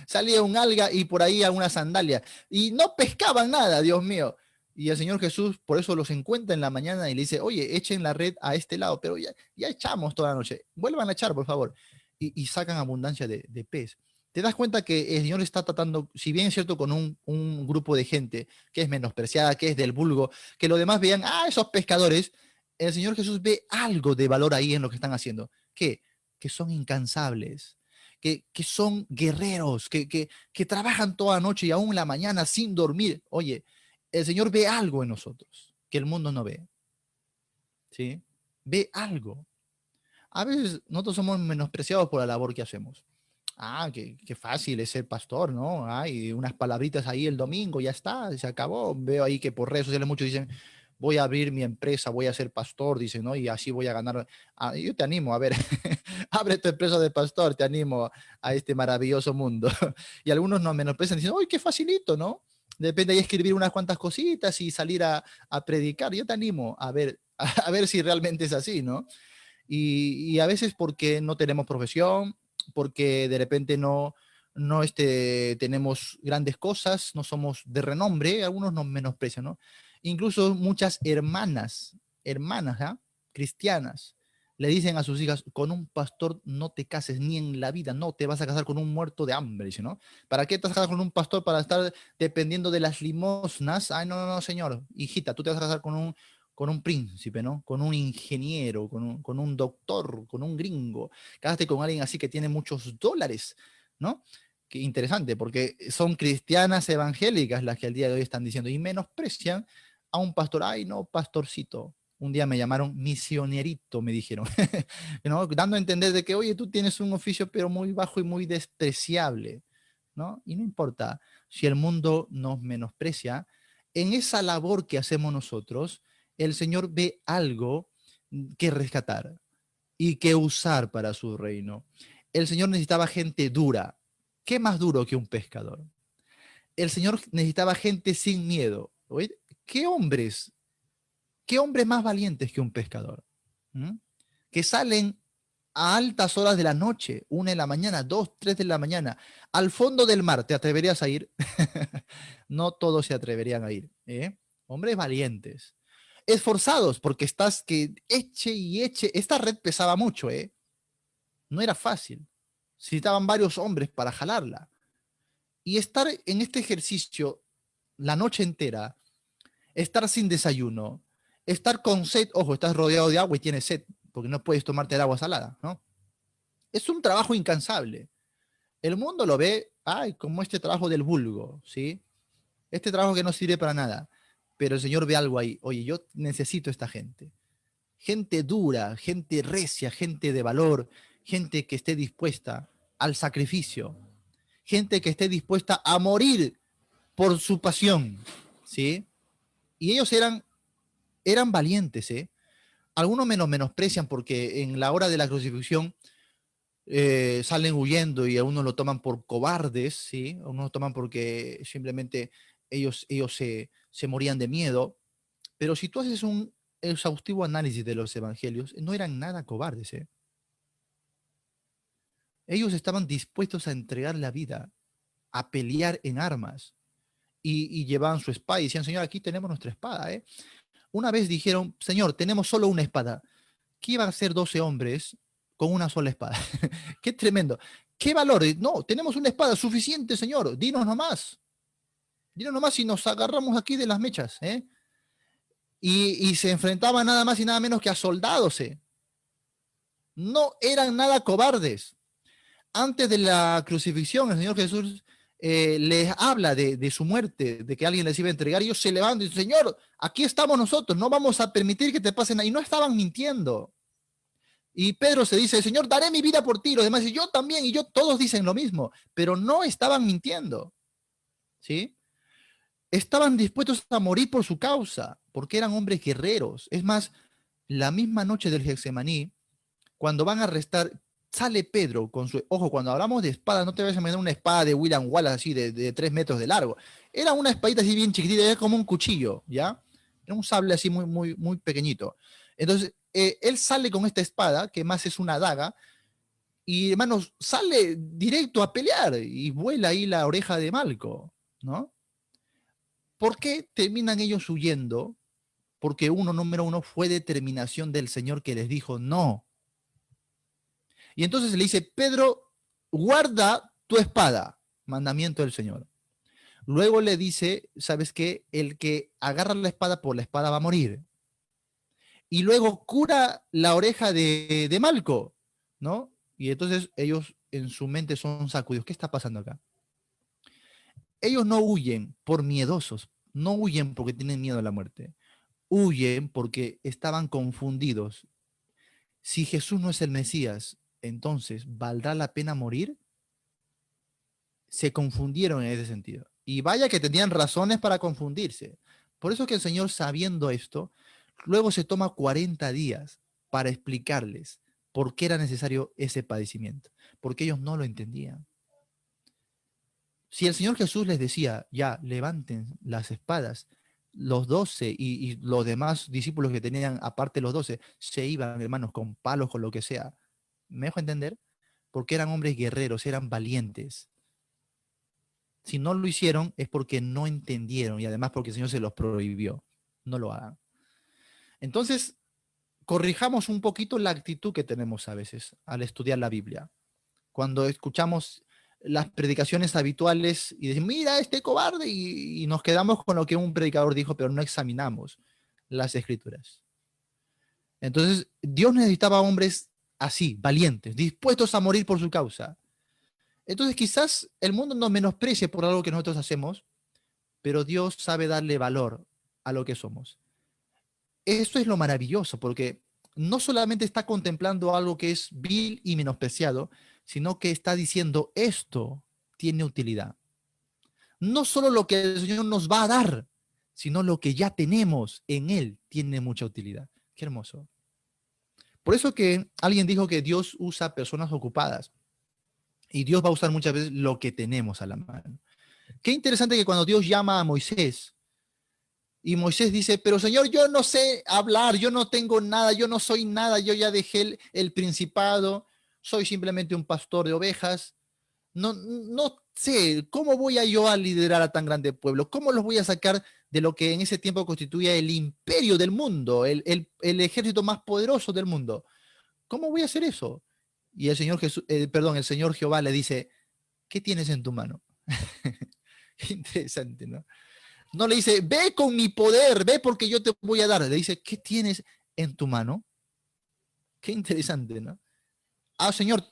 salía un alga y por ahí alguna sandalia. Y no pescaban nada, Dios mío. Y el Señor Jesús por eso los encuentra en la mañana y le dice, oye, echen la red a este lado, pero ya echamos toda la noche, vuelvan a echar, por favor. Y sacan abundancia de pez. Te das cuenta que el Señor está tratando, si bien es cierto, con un grupo de gente que es menospreciada, que es del vulgo, que los demás vean, esos pescadores, el Señor Jesús ve algo de valor ahí en lo que están haciendo. ¿Qué? Que son incansables, que son guerreros, que trabajan toda la noche y aún la mañana sin dormir. Oye, el Señor ve algo en nosotros que el mundo no ve, ¿sí? Ve algo. A veces nosotros somos menospreciados por la labor que hacemos. qué fácil es ser pastor, ¿no? Hay unas palabritas ahí el domingo, ya está, se acabó. Veo ahí que por redes sociales muchos dicen, voy a abrir mi empresa, voy a ser pastor, dicen, ¿no? Y así voy a ganar. Yo te animo, a ver, abre tu empresa de pastor, te animo a este maravilloso mundo. Y algunos nos menosprecian diciendo, ¡ay, qué facilito!, ¿no? Depende de escribir unas cuantas cositas y salir a predicar. Yo te animo a ver, a ver si realmente es así, ¿no? Y a veces porque no tenemos profesión, porque de repente no tenemos grandes cosas, no somos de renombre, algunos nos menosprecian, ¿no? Incluso muchas hermanas, ¿ah?, cristianas, le dicen a sus hijas, con un pastor no te cases ni en la vida, no te vas a casar con un muerto de hambre, dice, ¿no? ¿Para qué te vas a casar con un pastor para estar dependiendo de las limosnas? Ay, no, no, no, señor, hijita, tú te vas a casar con un príncipe, ¿no? Con un ingeniero, con un doctor, con un gringo. Cállate con alguien así que tiene muchos dólares, ¿no? Qué interesante, porque son cristianas evangélicas las que al día de hoy están diciendo y menosprecian a un pastor. Ay, no, pastorcito. Un día me llamaron misionerito, me dijeron, ¿no? Dando a entender de que, oye, tú tienes un oficio pero muy bajo y muy despreciable, ¿no? Y no importa si el mundo nos menosprecia, en esa labor que hacemos nosotros, el Señor ve algo que rescatar y que usar para su reino. El Señor necesitaba gente dura. ¿Qué más duro que un pescador? El Señor necesitaba gente sin miedo. ¿Oye? ¿Qué hombres, qué hombres más valientes que un pescador? ¿Mm? Que salen a altas horas de la noche, 1 de la mañana, 2, 3 de la mañana, al fondo del mar. ¿Te atreverías a ir? No todos se atreverían a ir, ¿eh? Hombres valientes, esforzados, porque estás que eche y eche. Esta red pesaba mucho, ¿eh? No era fácil. Necesitaban varios hombres para jalarla. Y estar en este ejercicio la noche entera, estar sin desayuno, estar con sed, ojo, estás rodeado de agua y tienes sed, porque no puedes tomarte el agua salada, ¿no? Es un trabajo incansable. El mundo lo ve, ay, como este trabajo del vulgo, ¿sí? Este trabajo que no sirve para nada. Pero el Señor ve algo ahí. Oye, yo necesito esta gente. Gente dura, gente recia, gente de valor, gente que esté dispuesta al sacrificio, gente que esté dispuesta a morir por su pasión, ¿sí? Y ellos eran valientes, ¿eh? Algunos menosprecian porque en la hora de la crucifixión salen huyendo y a uno lo toman por cobardes, ¿sí? A uno lo toman porque simplemente ellos se morían de miedo. Pero si tú haces un exhaustivo análisis de los evangelios, no eran nada cobardes, ¿eh? Ellos estaban dispuestos a entregar la vida, a pelear en armas, y llevaban su espada y decían, Señor, aquí tenemos nuestra espada, ¿eh? Una vez dijeron, Señor, tenemos solo una espada. ¿Qué iban a hacer 12 hombres con una sola espada? Qué tremendo. ¿Qué valor? No, tenemos una espada suficiente, Señor. Dinos nomás. Dinos nomás si nos agarramos aquí de las mechas, ¿eh? Y se enfrentaban nada más y nada menos que a soldados, ¿eh? No eran nada cobardes. Antes de la crucifixión, el Señor Jesús les habla de su muerte, de que alguien les iba a entregar, y ellos se levantan y dicen, Señor, aquí estamos nosotros, no vamos a permitir que te pasen ahí. Y no estaban mintiendo. Y Pedro se dice, Señor, daré mi vida por ti. Los demás dicen, yo también, y yo, todos dicen lo mismo, pero no estaban mintiendo, ¿sí? Estaban dispuestos a morir por su causa, porque eran hombres guerreros. Es más, la misma noche del Getsemaní, cuando van a arrestar, sale Pedro con su, ojo, cuando hablamos de espada, no te vayas a imaginar una espada de William Wallace así de 3 metros de largo. Era una espadita así bien chiquitita, era como un cuchillo, ¿ya? Era un sable así muy, muy, muy pequeñito. Entonces, él sale con esta espada, que más es una daga, y hermanos, sale directo a pelear y vuela ahí la oreja de Malco, ¿no? ¿Por qué terminan ellos huyendo? Porque número uno, fue determinación del Señor que les dijo no. Y entonces le dice, Pedro, guarda tu espada, mandamiento del Señor. Luego le dice, ¿sabes qué? El que agarra la espada por la espada va a morir. Y luego cura la oreja de Malco, ¿no? Y entonces ellos en su mente son sacudidos. ¿Qué está pasando acá? Ellos no huyen por miedosos, no huyen porque tienen miedo a la muerte. Huyen porque estaban confundidos. Si Jesús no es el Mesías, entonces, ¿valdrá la pena morir? se confundieron en ese sentido. Y vaya que tenían razones para confundirse. Por eso que el Señor, sabiendo esto, luego se toma 40 días para explicarles por qué era necesario ese padecimiento, porque ellos no lo entendían. Si el Señor Jesús les decía, ya, levanten las espadas, los 12 y los demás discípulos que tenían, aparte de los 12, se iban, hermanos, con palos, con lo que sea. ¿Me dejo entender? Porque eran hombres guerreros, eran valientes. Si no lo hicieron es porque no entendieron y además porque el Señor se los prohibió. No lo hagan. Entonces, corrijamos un poquito la actitud que tenemos a veces al estudiar la Biblia. Cuando escuchamos las predicaciones habituales y decimos, mira este cobarde, y nos quedamos con lo que un predicador dijo, pero no examinamos las escrituras. Entonces, Dios necesitaba hombres así, valientes, dispuestos a morir por su causa. Entonces, quizás el mundo nos menosprecie por algo que nosotros hacemos, pero Dios sabe darle valor a lo que somos. Esto es lo maravilloso, porque no solamente está contemplando algo que es vil y menospreciado, sino que está diciendo esto tiene utilidad. No solo lo que el Señor nos va a dar, sino lo que ya tenemos en Él tiene mucha utilidad. Qué hermoso. Por eso que alguien dijo que Dios usa personas ocupadas y Dios va a usar muchas veces lo que tenemos a la mano. Qué interesante que cuando Dios llama a Moisés, y Moisés dice, pero Señor, yo no sé hablar, yo no tengo nada, yo no soy nada, yo ya dejé el principado, soy simplemente un pastor de ovejas. No sé, ¿cómo voy a yo a liderar a tan grande pueblo? ¿Cómo los voy a sacar de lo que en ese tiempo constituía el imperio del mundo, el ejército más poderoso del mundo? ¿Cómo voy a hacer eso? Y el Señor Jesús, perdón, el Señor Jehová le dice, ¿qué tienes en tu mano? Qué interesante, ¿no? No le dice, ve con mi poder, ve porque yo te voy a dar. Le dice, ¿qué tienes en tu mano? Qué interesante, ¿no? Ah, Señor,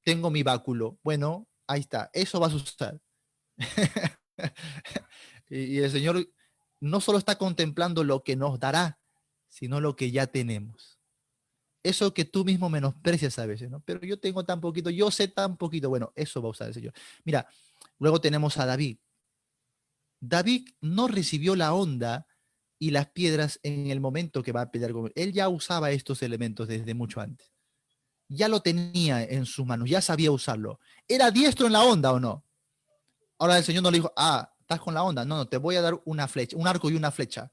tengo mi báculo. Bueno, ahí está, eso vas a usar. Y el Señor no solo está contemplando lo que nos dará, sino lo que ya tenemos. Eso que tú mismo menosprecias a veces, ¿no? Pero yo tengo tan poquito, yo sé tan poquito. Bueno, eso va a usar el Señor. Mira, luego tenemos a David. David no recibió la onda y las piedras en el momento que va a pelear con él. Él ya usaba estos elementos desde mucho antes. Ya lo tenía en sus manos, ya sabía usarlo. ¿Era diestro en la onda o no? Ahora el Señor no le dijo, ah, estás con la onda. No, no, te voy a dar una flecha, un arco y una flecha.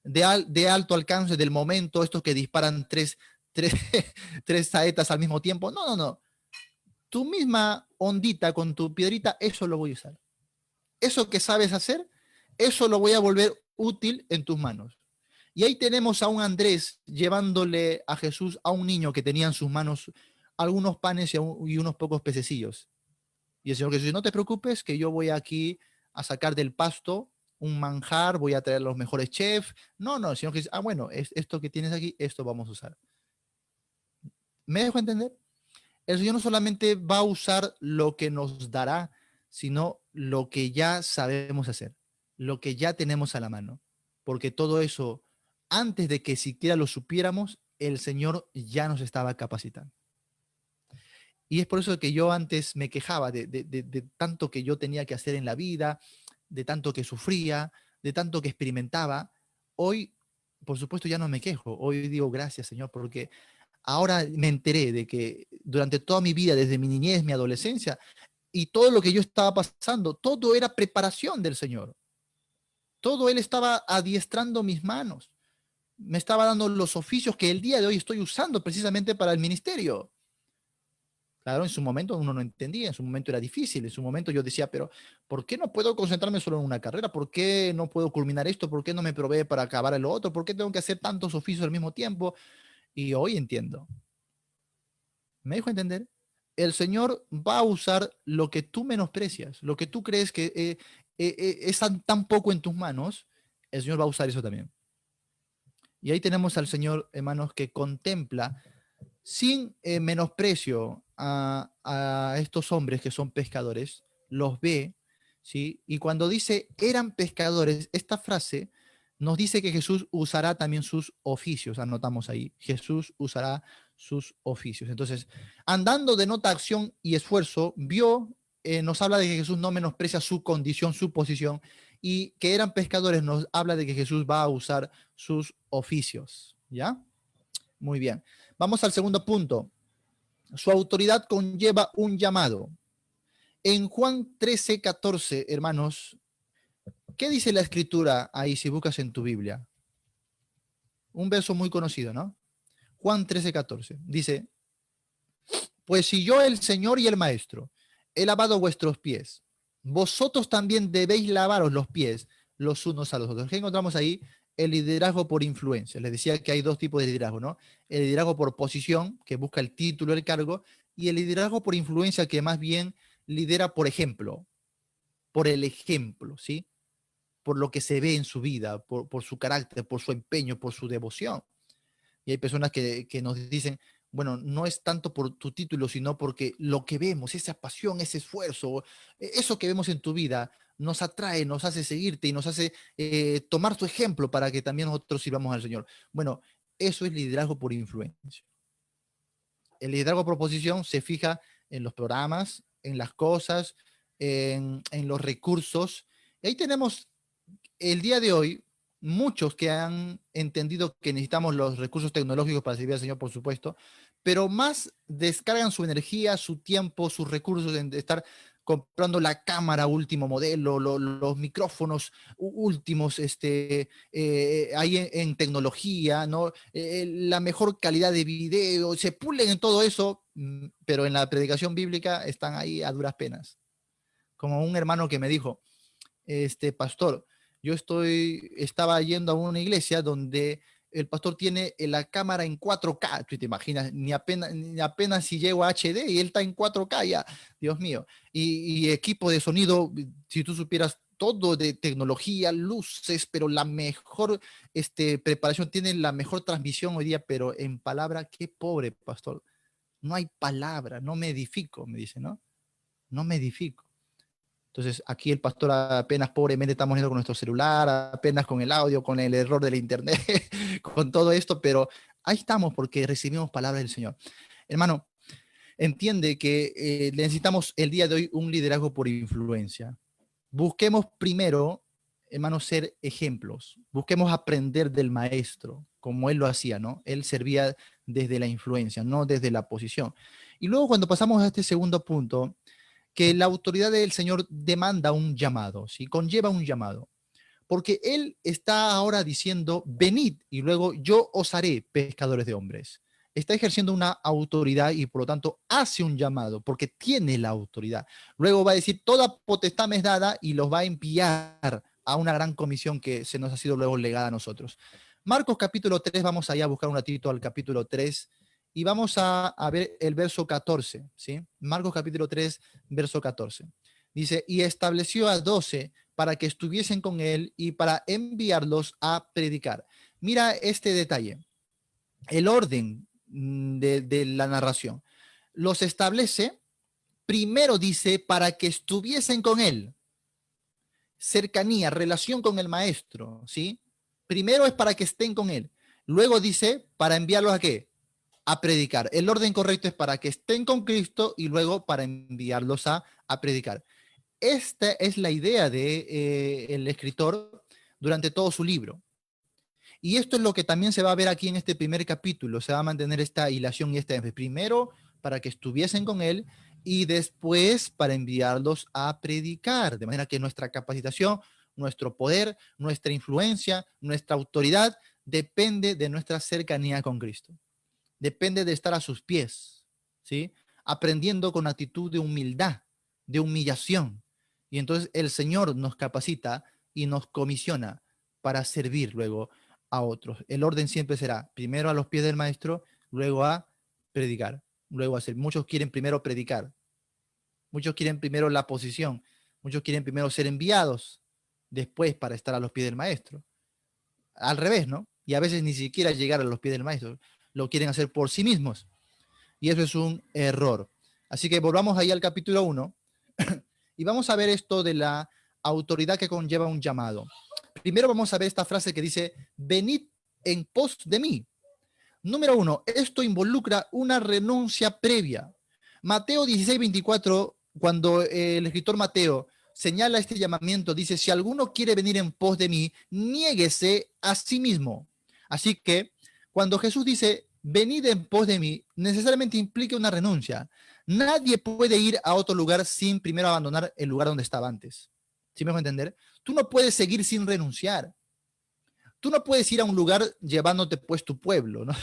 De alto alcance del momento, estos que disparan tres, tres saetas al mismo tiempo. No, no, no. Tu misma ondita con tu piedrita, eso lo voy a usar. Eso que sabes hacer, eso lo voy a volver útil en tus manos. Y ahí tenemos a un Andrés llevándole a Jesús a un niño que tenía en sus manos algunos panes y unos pocos pececillos. Y el Señor Jesús dice, no te preocupes, que yo voy aquí a sacar del pasto un manjar, voy a traer los mejores chefs. No, no, el Señor Jesús, bueno, esto que tienes aquí, esto vamos a usar. ¿Me dejo entender? El Señor no solamente va a usar lo que nos dará, sino lo que ya sabemos hacer, lo que ya tenemos a la mano. Porque todo eso, antes de que siquiera lo supiéramos, el Señor ya nos estaba capacitando. Y es por eso que yo antes me quejaba de tanto que yo tenía que hacer en la vida, de tanto que sufría, de tanto que experimentaba. Hoy, por supuesto, ya no me quejo. Hoy digo gracias, Señor, porque ahora me enteré de que durante toda mi vida, desde mi niñez, mi adolescencia, y todo lo que yo estaba pasando, todo era preparación del Señor. Todo Él estaba adiestrando mis manos. Me estaba dando los oficios que el día de hoy estoy usando precisamente para el ministerio. Claro, en su momento uno no entendía, en su momento era difícil, en su momento yo decía, pero ¿por qué no puedo concentrarme solo en una carrera? ¿Por qué no puedo culminar esto? ¿Por qué no me provee para acabar el otro? ¿Por qué tengo que hacer tantos oficios al mismo tiempo? Y hoy entiendo. ¿Me dejo entender? El Señor va a usar lo que tú menosprecias, lo que tú crees que es tan poco en tus manos, el Señor va a usar eso también. Y ahí tenemos al Señor, hermanos, que contempla sin menosprecio a estos hombres que son pescadores, los ve, ¿sí? Y cuando dice eran pescadores, esta frase nos dice que Jesús usará también sus oficios, anotamos ahí, Jesús usará sus oficios. Entonces, andando denota acción y esfuerzo, vio nos habla de que Jesús no menosprecia su condición, su posición, y que eran pescadores nos habla de que Jesús va a usar sus oficios. ¿Ya? Muy bien. Vamos al segundo punto. Su autoridad conlleva un llamado. En Juan 13:14, hermanos, ¿qué dice la escritura ahí si buscas en tu Biblia? Un verso muy conocido, ¿no? Juan 13:14. Dice, pues si yo, el Señor y el Maestro, he lavado vuestros pies, vosotros también debéis lavaros los pies los unos a los otros. ¿Qué encontramos ahí? El liderazgo por influencia. Les decía que hay dos tipos de liderazgo, ¿no? El liderazgo por posición, que busca el título, el cargo, y el liderazgo por influencia, que más bien lidera por ejemplo, por el ejemplo, ¿sí? Por lo que se ve en su vida, por su carácter, por su empeño, por su devoción. Y hay personas que nos dicen, bueno, no es tanto por tu título, sino porque lo que vemos, esa pasión, ese esfuerzo, eso que vemos en tu vida, nos atrae, nos hace seguirte y nos hace tomar tu ejemplo para que también nosotros sirvamos al Señor. Bueno, eso es liderazgo por influencia. El liderazgo por posición se fija en los programas, en las cosas, en los recursos. Y ahí tenemos el día de hoy, muchos que han entendido que necesitamos los recursos tecnológicos para servir al Señor, por supuesto, pero más descargan su energía, su tiempo, sus recursos en estar comprando la cámara último modelo, los micrófonos últimos, ahí en tecnología, ¿no? La mejor calidad de video, se pulen en todo eso, pero en la predicación bíblica están ahí a duras penas. Como un hermano que me dijo, pastor, estaba yendo a una iglesia donde el pastor tiene la cámara en 4K, tú te imaginas, ni apenas si llego a HD y él está en 4K ya, Dios mío, y equipo de sonido, si tú supieras todo de tecnología, luces, pero la mejor preparación, tiene la mejor transmisión hoy día, pero en palabra, qué pobre pastor, no hay palabra, no me edifico, me dice, ¿no? No me edifico. Entonces, aquí el pastor apenas pobremente estamos yendo con nuestro celular, apenas con el audio, con el error del internet, con todo esto, pero ahí estamos porque recibimos palabras del Señor. Hermano, entiende que necesitamos el día de hoy un liderazgo por influencia. Busquemos primero, hermano, ser ejemplos. Busquemos aprender del maestro, como él lo hacía, ¿no? Él servía desde la influencia, no desde la posición. Y luego cuando pasamos a este segundo punto, que la autoridad del Señor demanda un llamado, ¿sí? Conlleva un llamado. Porque Él está ahora diciendo, venid, y luego yo os haré pescadores de hombres. Está ejerciendo una autoridad y por lo tanto hace un llamado, porque tiene la autoridad. Luego va a decir, toda potestad me es dada y los va a enviar a una gran comisión que se nos ha sido luego legada a nosotros. Marcos capítulo 3, vamos allá a buscar un ratito al capítulo 3 y vamos a ver el verso 14, ¿sí? Marcos capítulo 3, verso 14. Dice, y estableció a 12 para que estuviesen con él y para enviarlos a predicar. Mira este detalle, el orden de la narración. Los establece, primero dice, para que estuviesen con él. Cercanía, relación con el maestro, ¿sí? Primero es para que estén con él. Luego dice, para enviarlos a qué? A predicar. El orden correcto es para que estén con Cristo y luego para enviarlos a predicar. Esta es la idea de el escritor durante todo su libro. Y esto es lo que también se va a ver aquí en este primer capítulo. Se va a mantener esta hilación y esta primero para que estuviesen con él y después para enviarlos a predicar. De manera que nuestra capacitación, nuestro poder, nuestra influencia, nuestra autoridad depende de nuestra cercanía con Cristo. Depende de estar a sus pies, ¿sí? Aprendiendo con actitud de humildad, de humillación. Y entonces el Señor nos capacita y nos comisiona para servir luego a otros. El orden siempre será primero a los pies del maestro, luego a predicar, luego a hacer. Muchos quieren primero predicar, muchos quieren primero la posición, muchos quieren primero ser enviados, después para estar a los pies del maestro. Al revés, ¿no? Y a veces ni siquiera llegar a los pies del maestro, lo quieren hacer por sí mismos. Y eso es un error. Así que volvamos ahí al capítulo 1 y vamos a ver esto de la autoridad que conlleva un llamado. Primero vamos a ver esta frase que dice, venid en pos de mí. Número 1, esto involucra una renuncia previa. Mateo 16:24 cuando el escritor Mateo señala este llamamiento, dice, si alguno quiere venir en pos de mí, niéguese a sí mismo. Así que cuando Jesús dice, venid en pos de mí, necesariamente implica una renuncia. Nadie puede ir a otro lugar sin primero abandonar el lugar donde estaba antes. ¿Sí me dejo entender? Tú no puedes seguir sin renunciar. Tú no puedes ir a un lugar llevándote pues tu pueblo, ¿no?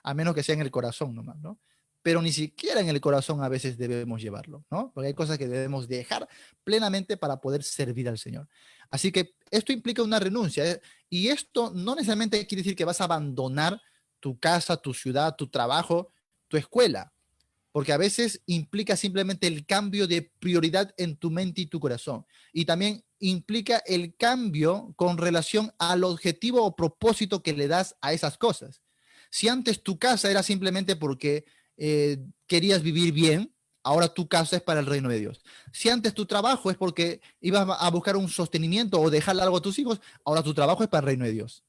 A menos que sea en el corazón nomás, ¿no? Pero ni siquiera en el corazón a veces debemos llevarlo, ¿no? Porque hay cosas que debemos dejar plenamente para poder servir al Señor. Así que esto implica una renuncia, ¿eh? Y esto no necesariamente quiere decir que vas a abandonar tu casa, tu ciudad, tu trabajo, tu escuela, porque a veces implica simplemente el cambio de prioridad en tu mente y tu corazón. Y también implica el cambio con relación al objetivo o propósito que le das a esas cosas. Si antes tu casa era simplemente porque querías vivir bien, ahora tu casa es para el reino de Dios. Si antes tu trabajo es porque ibas a buscar un sostenimiento o dejarle algo a tus hijos, ahora tu trabajo es para el reino de Dios.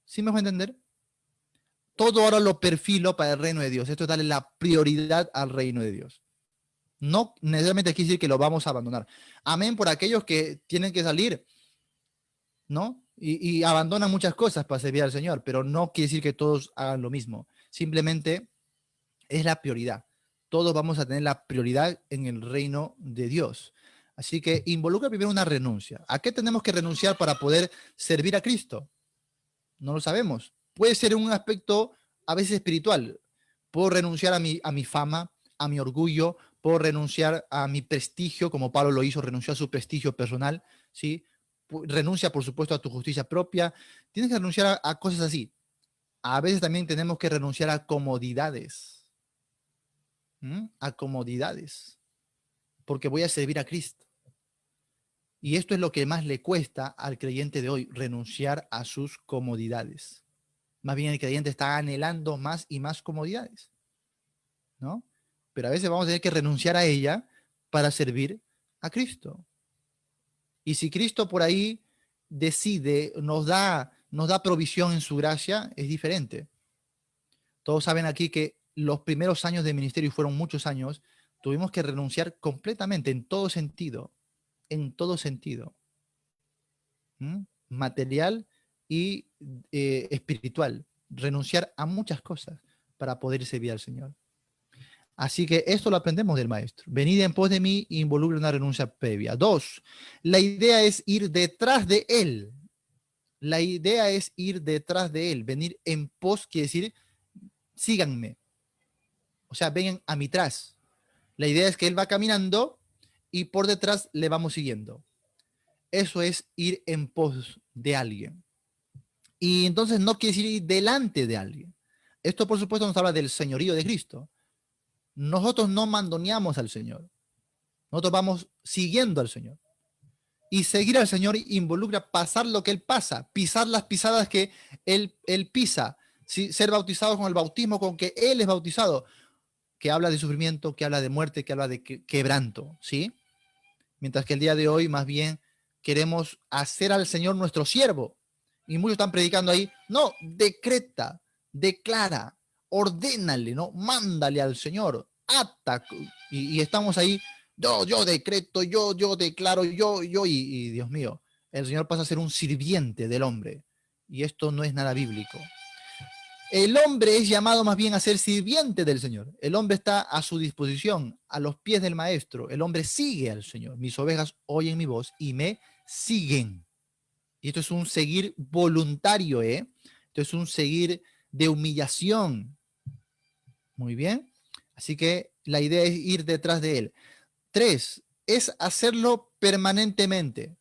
¿Sí me voy a entender? Todo ahora lo perfilo para el reino de Dios. Esto es darle la prioridad al reino de Dios. No necesariamente quiere decir que lo vamos a abandonar. Amén por aquellos que tienen que salir, ¿no? Y abandonan muchas cosas para servir al Señor, pero no quiere decir que todos hagan lo mismo. Simplemente es la prioridad. Todos vamos a tener la prioridad en el reino de Dios. Así que involucra primero una renuncia. ¿A qué tenemos que renunciar para poder servir a Cristo? No lo sabemos. Puede ser un aspecto a veces espiritual. Puedo renunciar a mi fama, a mi orgullo, puedo renunciar a mi prestigio, como Pablo lo hizo, renunció a su prestigio personal, ¿sí? Renuncia, por supuesto, a tu justicia propia. Tienes que renunciar a cosas así. A veces también tenemos que renunciar a comodidades. A comodidades. Porque voy a servir a Cristo. Y esto es lo que más le cuesta al creyente de hoy, renunciar a sus comodidades. Más bien el creyente está anhelando más y más comodidades, ¿no? Pero a veces vamos a tener que renunciar a ella para servir a Cristo. Y si Cristo por ahí decide, nos da provisión en su gracia, es diferente. Todos saben aquí que los primeros años de ministerio, y fueron muchos años, tuvimos que renunciar completamente en todo sentido, material y espiritual, renunciar a muchas cosas para poder servir al Señor. Así que esto lo aprendemos del maestro. Venid en pos de mí involucra una renuncia previa. Dos, la idea es ir detrás de él. La idea es ir detrás de él. Venir en pos quiere decir síganme. O sea, vengan a mi tras. La idea es que él va caminando y por detrás le vamos siguiendo. Eso es ir en pos de alguien. Y entonces no quiere decir ir delante de alguien. Esto, por supuesto, nos habla del señorío de Cristo. Nosotros no mandoneamos al Señor. Nosotros vamos siguiendo al Señor. Y seguir al Señor involucra pasar lo que Él pasa, pisar las pisadas que Él pisa, ¿sí? Ser bautizado con el bautismo con que Él es bautizado, que habla de sufrimiento, que habla de muerte, que habla de quebranto, ¿sí? Mientras que el día de hoy más bien queremos hacer al Señor nuestro siervo. Y muchos están predicando ahí, no, decreta, declara, ordénale, ¿no? Mándale al Señor, ata. Y estamos ahí, yo decreto, yo declaro, y Dios mío, el Señor pasa a ser un sirviente del hombre. Y esto no es nada bíblico. El hombre es llamado más bien a ser sirviente del Señor. El hombre está a su disposición, a los pies del maestro. El hombre sigue al Señor. Mis ovejas oyen mi voz y me siguen. Y esto es un seguir voluntario, ¿eh? Esto es un seguir de humillación. Muy bien. Así que la idea es ir detrás de él. Tres, es hacerlo permanentemente.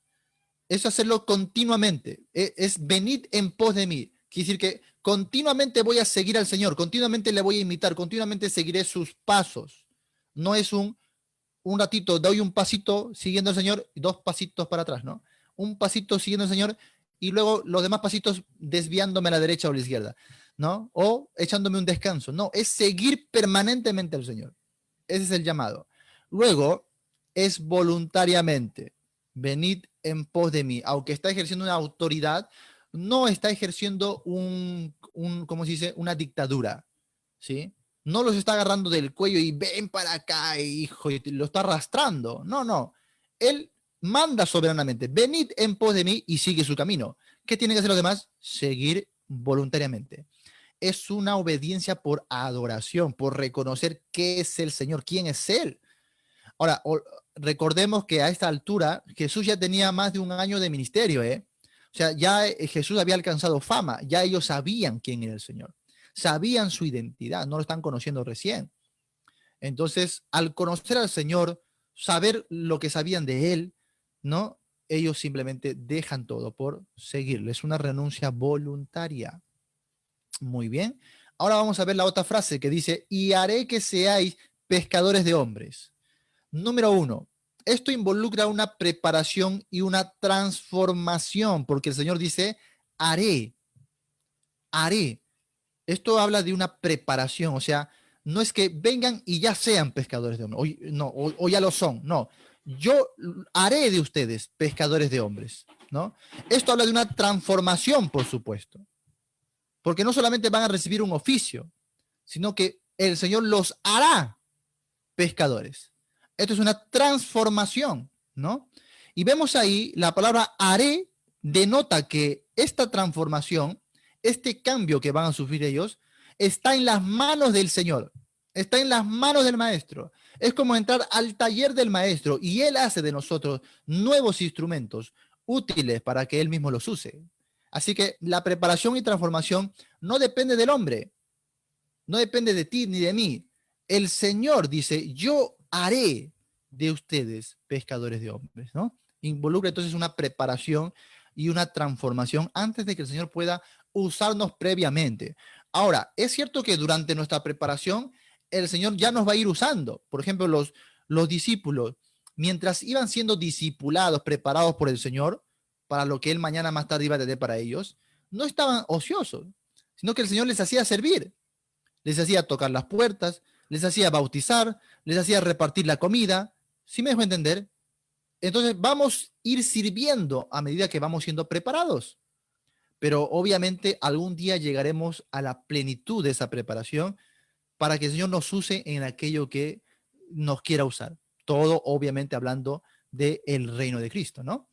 Es hacerlo continuamente. Es venir en pos de mí. Quiere decir que continuamente voy a seguir al Señor, continuamente le voy a imitar, continuamente seguiré sus pasos. No es un ratito, doy un pasito siguiendo al Señor y dos pasitos para atrás, ¿no? Un pasito siguiendo al Señor y luego los demás pasitos desviándome a la derecha o a la izquierda, ¿no? O echándome un descanso. No, es seguir permanentemente al Señor. Ese es el llamado. Luego es voluntariamente. Venid en pos de mí. Aunque está ejerciendo una autoridad, no está ejerciendo ¿cómo se dice? Una dictadura, ¿sí? No los está agarrando del cuello y ven para acá, hijo, y lo está arrastrando. No, no. Él manda soberanamente, venid en pos de mí y sigue su camino. ¿Qué tienen que hacer los demás? Seguir voluntariamente. Es una obediencia por adoración, por reconocer qué es el Señor, quién es Él. Ahora, recordemos que a esta altura Jesús ya tenía más de un año de ministerio, ¿eh? O sea, ya Jesús había alcanzado fama, ya ellos sabían quién era el Señor, sabían su identidad, no lo están conociendo recién. Entonces, al conocer al Señor, saber lo que sabían de Él, ¿no? Ellos simplemente dejan todo por seguirle. Es una renuncia voluntaria. Muy bien. Ahora vamos a ver la otra frase que dice, y haré que seáis pescadores de hombres. Número uno, esto involucra una preparación y una transformación, porque el Señor dice, haré, haré. Esto habla de una preparación, o sea, no es que vengan y ya sean pescadores de hombres, no, o ya lo son, no. Yo haré de ustedes pescadores de hombres, ¿no? Esto habla de una transformación, por supuesto, porque no solamente van a recibir un oficio, sino que el Señor los hará pescadores. Esto es una transformación, ¿no? Y vemos ahí la palabra haré denota que esta transformación, este cambio que van a sufrir ellos, está en las manos del Señor, está en las manos del maestro. Es como entrar al taller del maestro y él hace de nosotros nuevos instrumentos útiles para que él mismo los use. Así que la preparación y transformación no depende del hombre, no depende de ti ni de mí. El Señor dice, yo haré de ustedes pescadores de hombres, ¿no? Involucra entonces una preparación y una transformación antes de que el Señor pueda usarnos previamente. Ahora, es cierto que durante nuestra preparación el Señor ya nos va a ir usando. Por ejemplo, los discípulos, mientras iban siendo discipulados, preparados por el Señor, para lo que Él mañana más tarde iba a tener para ellos, no estaban ociosos, sino que el Señor les hacía servir, les hacía tocar las puertas, les hacía bautizar, les hacía repartir la comida. ¿Sí me dejo entender? Entonces vamos a ir sirviendo a medida que vamos siendo preparados. Pero obviamente algún día llegaremos a la plenitud de esa preparación para que el Señor nos use en aquello que nos quiera usar. Todo obviamente hablando del reino de Cristo, ¿no?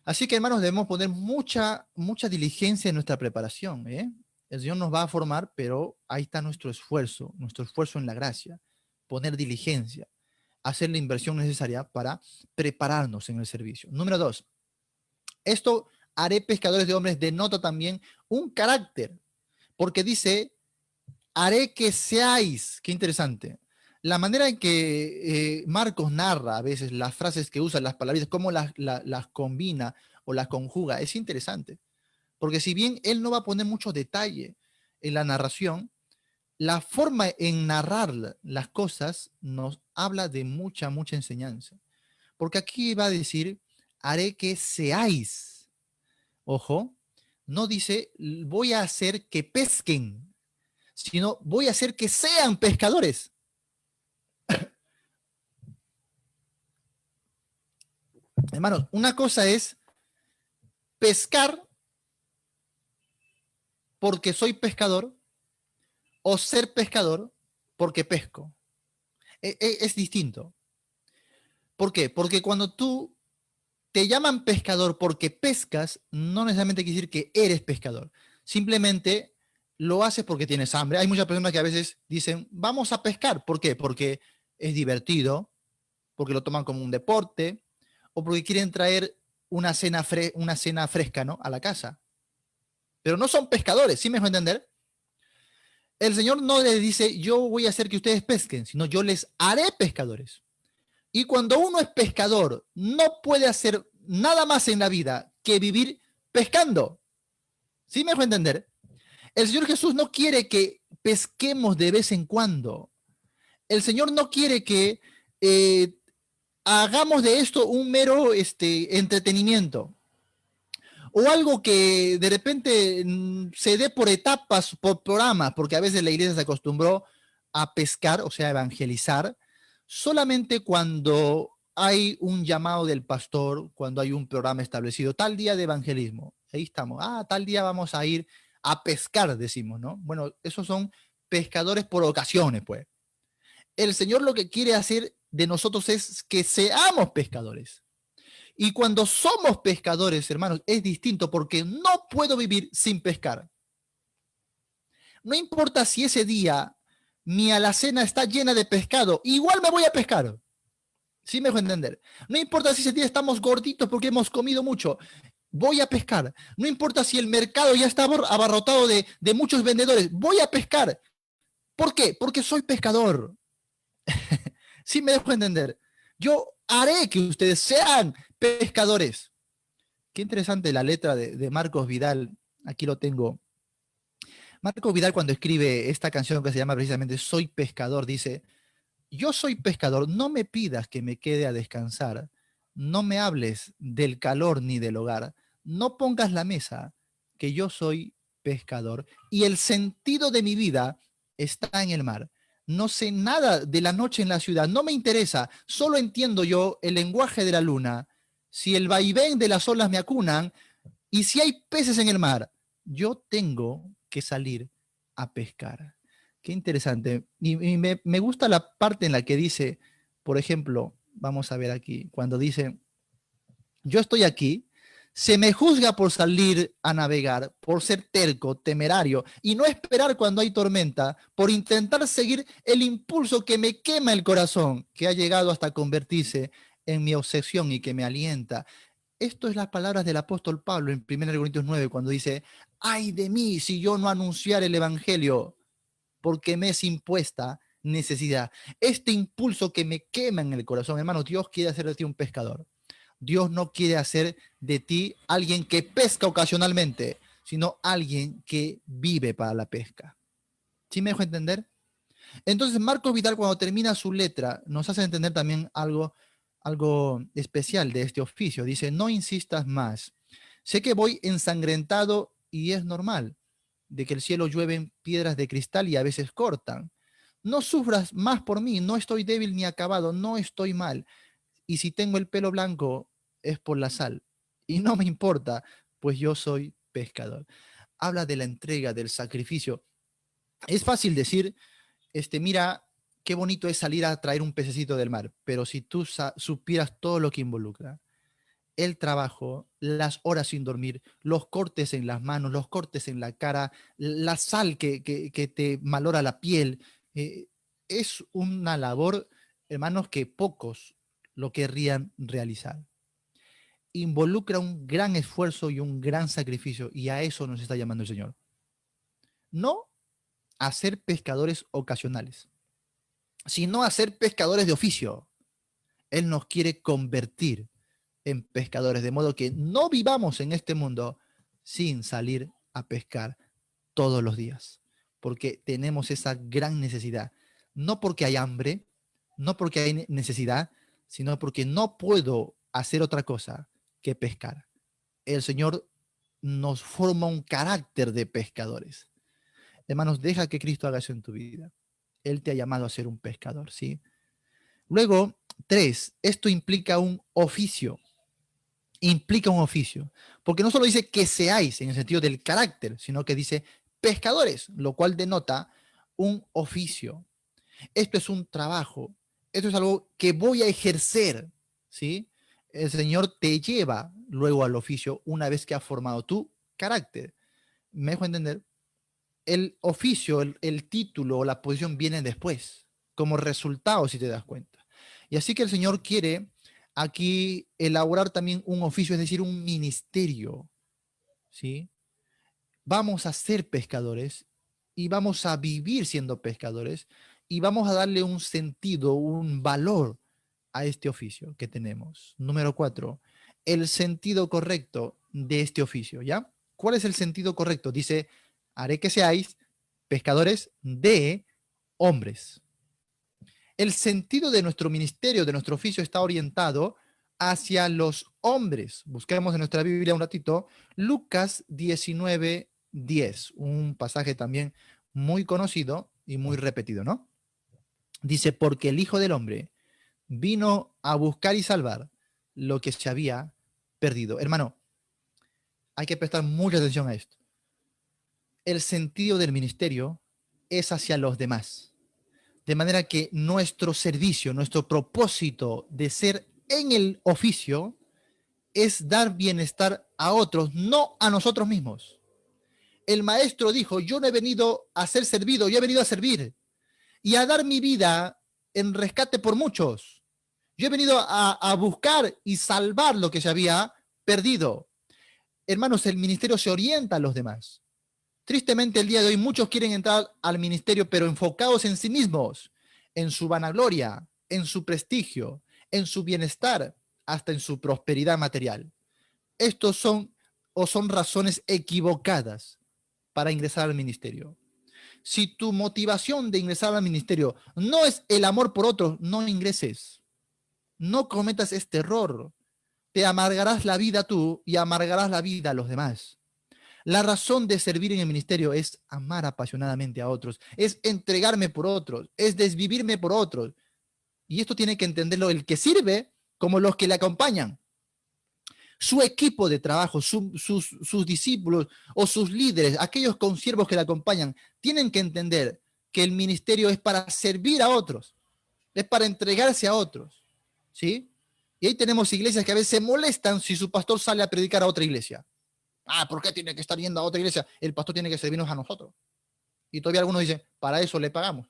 Así que, hermanos, debemos poner mucha diligencia en nuestra preparación, ¿eh? El Señor nos va a formar, pero ahí está nuestro esfuerzo en la gracia, poner diligencia, hacer la inversión necesaria para prepararnos en el servicio. Número dos, esto haré pescadores de hombres denota también un carácter, porque dice, haré que seáis, qué interesante. La manera en que Marcos narra a veces las frases que usa, las palabras, cómo las combina o las conjuga, es interesante. Porque si bien él no va a poner mucho detalle en la narración, la forma en narrar las cosas nos habla de mucha enseñanza. Porque aquí va a decir, haré que seáis. Ojo, no dice, voy a hacer que pesquen, sino voy a hacer que sean pescadores. Hermanos, una cosa es pescar porque soy pescador o ser pescador porque pesco. Es distinto. ¿Por qué? Porque cuando tú te llaman pescador porque pescas, no necesariamente quiere decir que eres pescador. Simplemente lo haces porque tienes hambre. Hay muchas personas que a veces dicen, vamos a pescar. ¿Por qué? Porque es divertido, porque lo toman como un deporte, o porque quieren traer una cena fresca, ¿no? A la casa. Pero no son pescadores, ¿sí me dejo entender? El Señor no les dice, yo voy a hacer que ustedes pesquen, sino yo les haré pescadores. Y cuando uno es pescador, no puede hacer nada más en la vida que vivir pescando. ¿Sí me dejo entender? El Señor Jesús no quiere que pesquemos de vez en cuando. El Señor no quiere que hagamos de esto un mero entretenimiento o algo que de repente se dé por etapas, por programas, porque a veces la iglesia se acostumbró a pescar, o sea, a evangelizar, solamente cuando hay un llamado del pastor, cuando hay un programa establecido, tal día de evangelismo, ahí estamos, tal día vamos a ir a pescar, decimos, ¿no? Bueno, esos son pescadores por ocasiones, pues. El Señor lo que quiere hacer de nosotros es que seamos pescadores. Y cuando somos pescadores, hermanos, es distinto porque no puedo vivir sin pescar. No importa si ese día mi alacena está llena de pescado, igual me voy a pescar. ¿Sí me dejo entender? No importa si ese día estamos gorditos porque hemos comido mucho, voy a pescar. No importa si el mercado ya está abarrotado de muchos vendedores, voy a pescar. ¿Por qué? Porque soy pescador. ¿Sí me dejo entender? Yo haré que ustedes sean pescadores. Qué interesante la letra de Marcos Vidal. Aquí lo tengo. Marcos Vidal, cuando escribe esta canción que se llama precisamente Soy pescador, dice: yo soy pescador, no me pidas que me quede a descansar, no me hables del calor ni del hogar, no pongas la mesa, que yo soy pescador y el sentido de mi vida está en el mar. No sé nada de la noche en la ciudad, no me interesa, solo entiendo yo el lenguaje de la luna. Si el vaivén de las olas me acunan y si hay peces en el mar, yo tengo que salir a pescar. Qué interesante. Y me gusta la parte en la que dice, por ejemplo, vamos a ver aquí, cuando dice, yo estoy aquí, se me juzga por salir a navegar, por ser terco, temerario y no esperar cuando hay tormenta, por intentar seguir el impulso que me quema el corazón, que ha llegado hasta convertirse en mi obsesión y que me alienta. Esto es las palabras del apóstol Pablo en 1 Corintios 9, cuando dice, ay de mí si yo no anunciar el evangelio, porque me es impuesta necesidad. Este impulso que me quema en el corazón, hermano, Dios quiere hacer de ti un pescador. Dios no quiere hacer de ti alguien que pesca ocasionalmente, sino alguien que vive para la pesca. ¿Sí me dejo entender? Entonces, Marcos Vidal, cuando termina su letra, nos hace entender también algo especial de este oficio. Dice, no insistas más. Sé que voy ensangrentado y es normal, de que el cielo llueven piedras de cristal y a veces cortan. No sufras más por mí, no estoy débil ni acabado, no estoy mal. Y si tengo el pelo blanco es por la sal. Y no me importa, pues yo soy pescador. Habla de la entrega, del sacrificio. Es fácil decir, mira, qué bonito es salir a traer un pececito del mar, pero si tú supieras todo lo que involucra, el trabajo, las horas sin dormir, los cortes en las manos, los cortes en la cara, la sal que te malora la piel, eh, es una labor, hermanos, que pocos lo querrían realizar. Involucra un gran esfuerzo y un gran sacrificio, y a eso nos está llamando el Señor. No a ser pescadores ocasionales, sino a ser pescadores de oficio. Él nos quiere convertir en pescadores, de modo que no vivamos en este mundo sin salir a pescar todos los días, porque tenemos esa gran necesidad, no porque hay hambre, no porque hay necesidad, sino porque no puedo hacer otra cosa que pescar. El Señor nos forma un carácter de pescadores. Hermanos, deja que Cristo haga eso en tu vida. Él te ha llamado a ser un pescador, ¿sí? Luego, 3, esto implica un oficio. Implica un oficio. Porque no solo dice que seáis en el sentido del carácter, sino que dice pescadores, lo cual denota un oficio. Esto es un trabajo. Esto es algo que voy a ejercer, ¿sí? El Señor te lleva luego al oficio una vez que ha formado tu carácter. ¿Me dejo entender? El oficio, el título o la posición viene después, como resultado, si te das cuenta. Y así que el Señor quiere aquí elaborar también un oficio, es decir, un ministerio, ¿sí? Vamos a ser pescadores y vamos a vivir siendo pescadores y vamos a darle un sentido, un valor a este oficio que tenemos. Número 4, el sentido correcto de este oficio, ¿ya? ¿Cuál es el sentido correcto? Dice, haré que seáis pescadores de hombres. El sentido de nuestro ministerio, de nuestro oficio, está orientado hacia los hombres. Busquemos en nuestra Biblia un ratito, Lucas 19:10, un pasaje también muy conocido y muy repetido, ¿no? Dice, porque el Hijo del Hombre vino a buscar y salvar lo que se había perdido. Hermano, hay que prestar mucha atención a esto. El sentido del ministerio es hacia los demás. De manera que nuestro servicio, nuestro propósito de ser en el oficio es dar bienestar a otros, no a nosotros mismos. El maestro dijo, yo no he venido a ser servido, yo he venido a servir y a dar mi vida en rescate por muchos. Yo he venido a buscar y salvar lo que se había perdido. Hermanos, el ministerio se orienta a los demás. Tristemente, el día de hoy muchos quieren entrar al ministerio, pero enfocados en sí mismos, en su vanagloria, en su prestigio, en su bienestar, hasta en su prosperidad material. Estos son razones equivocadas para ingresar al ministerio. Si tu motivación de ingresar al ministerio no es el amor por otros, no ingreses. No cometas este error. Te amargarás la vida tú y amargarás la vida a los demás. La razón de servir en el ministerio es amar apasionadamente a otros, es entregarme por otros, es desvivirme por otros. Y esto tiene que entenderlo el que sirve como los que le acompañan. Su equipo de trabajo, sus discípulos o sus líderes, aquellos consiervos que le acompañan, tienen que entender que el ministerio es para servir a otros, es para entregarse a otros, ¿sí? Y ahí tenemos iglesias que a veces se molestan si su pastor sale a predicar a otra iglesia. Ah, ¿por qué tiene que estar yendo a otra iglesia? El pastor tiene que servirnos a nosotros. Y todavía algunos dicen, para eso le pagamos.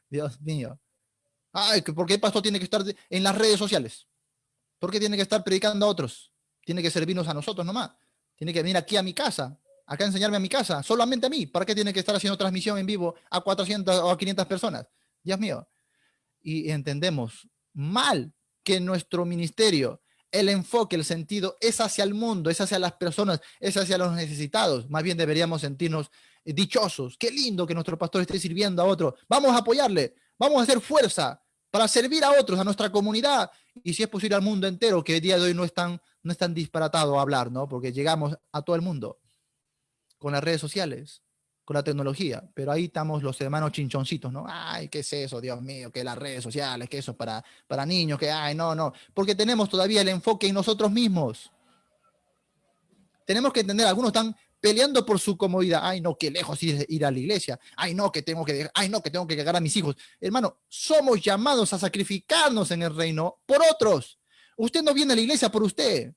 Dios mío. Ay, ¿por qué el pastor tiene que estar en las redes sociales? ¿Por qué tiene que estar predicando a otros? Tiene que servirnos a nosotros nomás. Tiene que venir aquí a mi casa, acá a enseñarme a mi casa, solamente a mí. ¿Para qué tiene que estar haciendo transmisión en vivo a 400 o a 500 personas? Dios mío. Y entendemos mal que nuestro ministerio, el enfoque, el sentido es hacia el mundo, es hacia las personas, es hacia los necesitados. Más bien deberíamos sentirnos dichosos. Qué lindo que nuestro pastor esté sirviendo a otro. Vamos a apoyarle, vamos a hacer fuerza para servir a otros, a nuestra comunidad, y si es posible al mundo entero, que el día de hoy no es tan disparatado hablar, ¿no? Porque llegamos a todo el mundo con las redes sociales, con la tecnología, pero ahí estamos los hermanos chinchoncitos, ¿no? Ay, ¿qué es eso, Dios mío? Que las redes sociales, que eso es para niños, que ay, no, porque tenemos todavía el enfoque en nosotros mismos. Tenemos que entender, algunos están peleando por su comodidad. Ay, no, qué lejos ir a la iglesia. Ay, no, que tengo que llegar a mis hijos. Hermano, somos llamados a sacrificarnos en el reino por otros. Usted no viene a la iglesia por usted.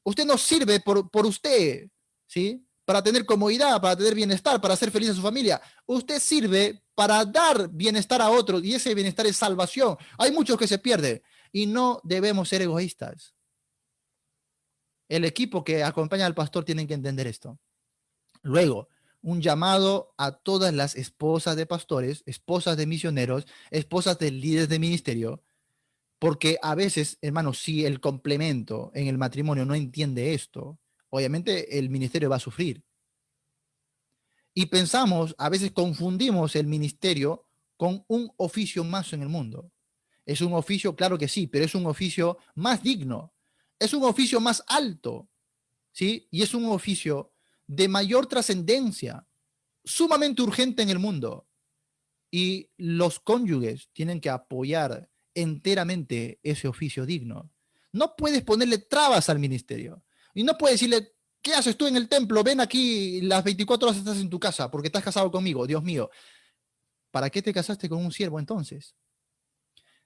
Usted no sirve por usted, ¿sí? Para tener comodidad, para tener bienestar, para hacer feliz a su familia. Usted sirve para dar bienestar a otros y ese bienestar es salvación. Hay muchos que se pierden y no debemos ser egoístas. El equipo que acompaña al pastor tiene que entender esto. Luego, un llamado a todas las esposas de pastores, esposas de misioneros, esposas de líderes de ministerio, porque a veces, hermanos, si el complemento en el matrimonio no entiende esto, obviamente el ministerio va a sufrir. Y pensamos, a veces confundimos el ministerio con un oficio más en el mundo. Es un oficio, claro que sí, pero es un oficio más digno, es un oficio más alto, ¿sí? Y es un oficio de mayor trascendencia, sumamente urgente en el mundo. Y los cónyuges tienen que apoyar enteramente ese oficio digno. No puedes ponerle trabas al ministerio. Y no puedes decirle, ¿qué haces tú en el templo? Ven aquí, las 24 horas estás en tu casa porque estás casado conmigo, Dios mío. ¿Para qué te casaste con un siervo entonces?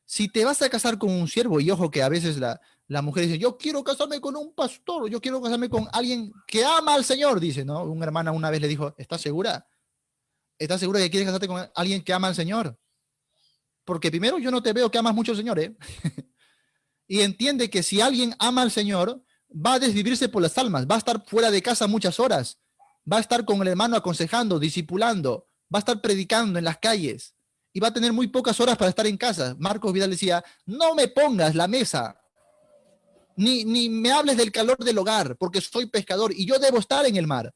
Si te vas a casar con un siervo, y ojo que a veces la mujer dice, yo quiero casarme con un pastor, yo quiero casarme con alguien que ama al Señor, dice, ¿no? Una hermana una vez le dijo, ¿estás segura? ¿Estás segura que quieres casarte con alguien que ama al Señor? Porque primero yo no te veo que amas mucho al Señor, ¿eh? Y entiende que si alguien ama al Señor, va a desvivirse por las almas, va a estar fuera de casa muchas horas, va a estar con el hermano aconsejando, discipulando, va a estar predicando en las calles y va a tener muy pocas horas para estar en casa. Marcos Vidal decía, no me pongas la mesa, ni me hables del calor del hogar, porque soy pescador y yo debo estar en el mar.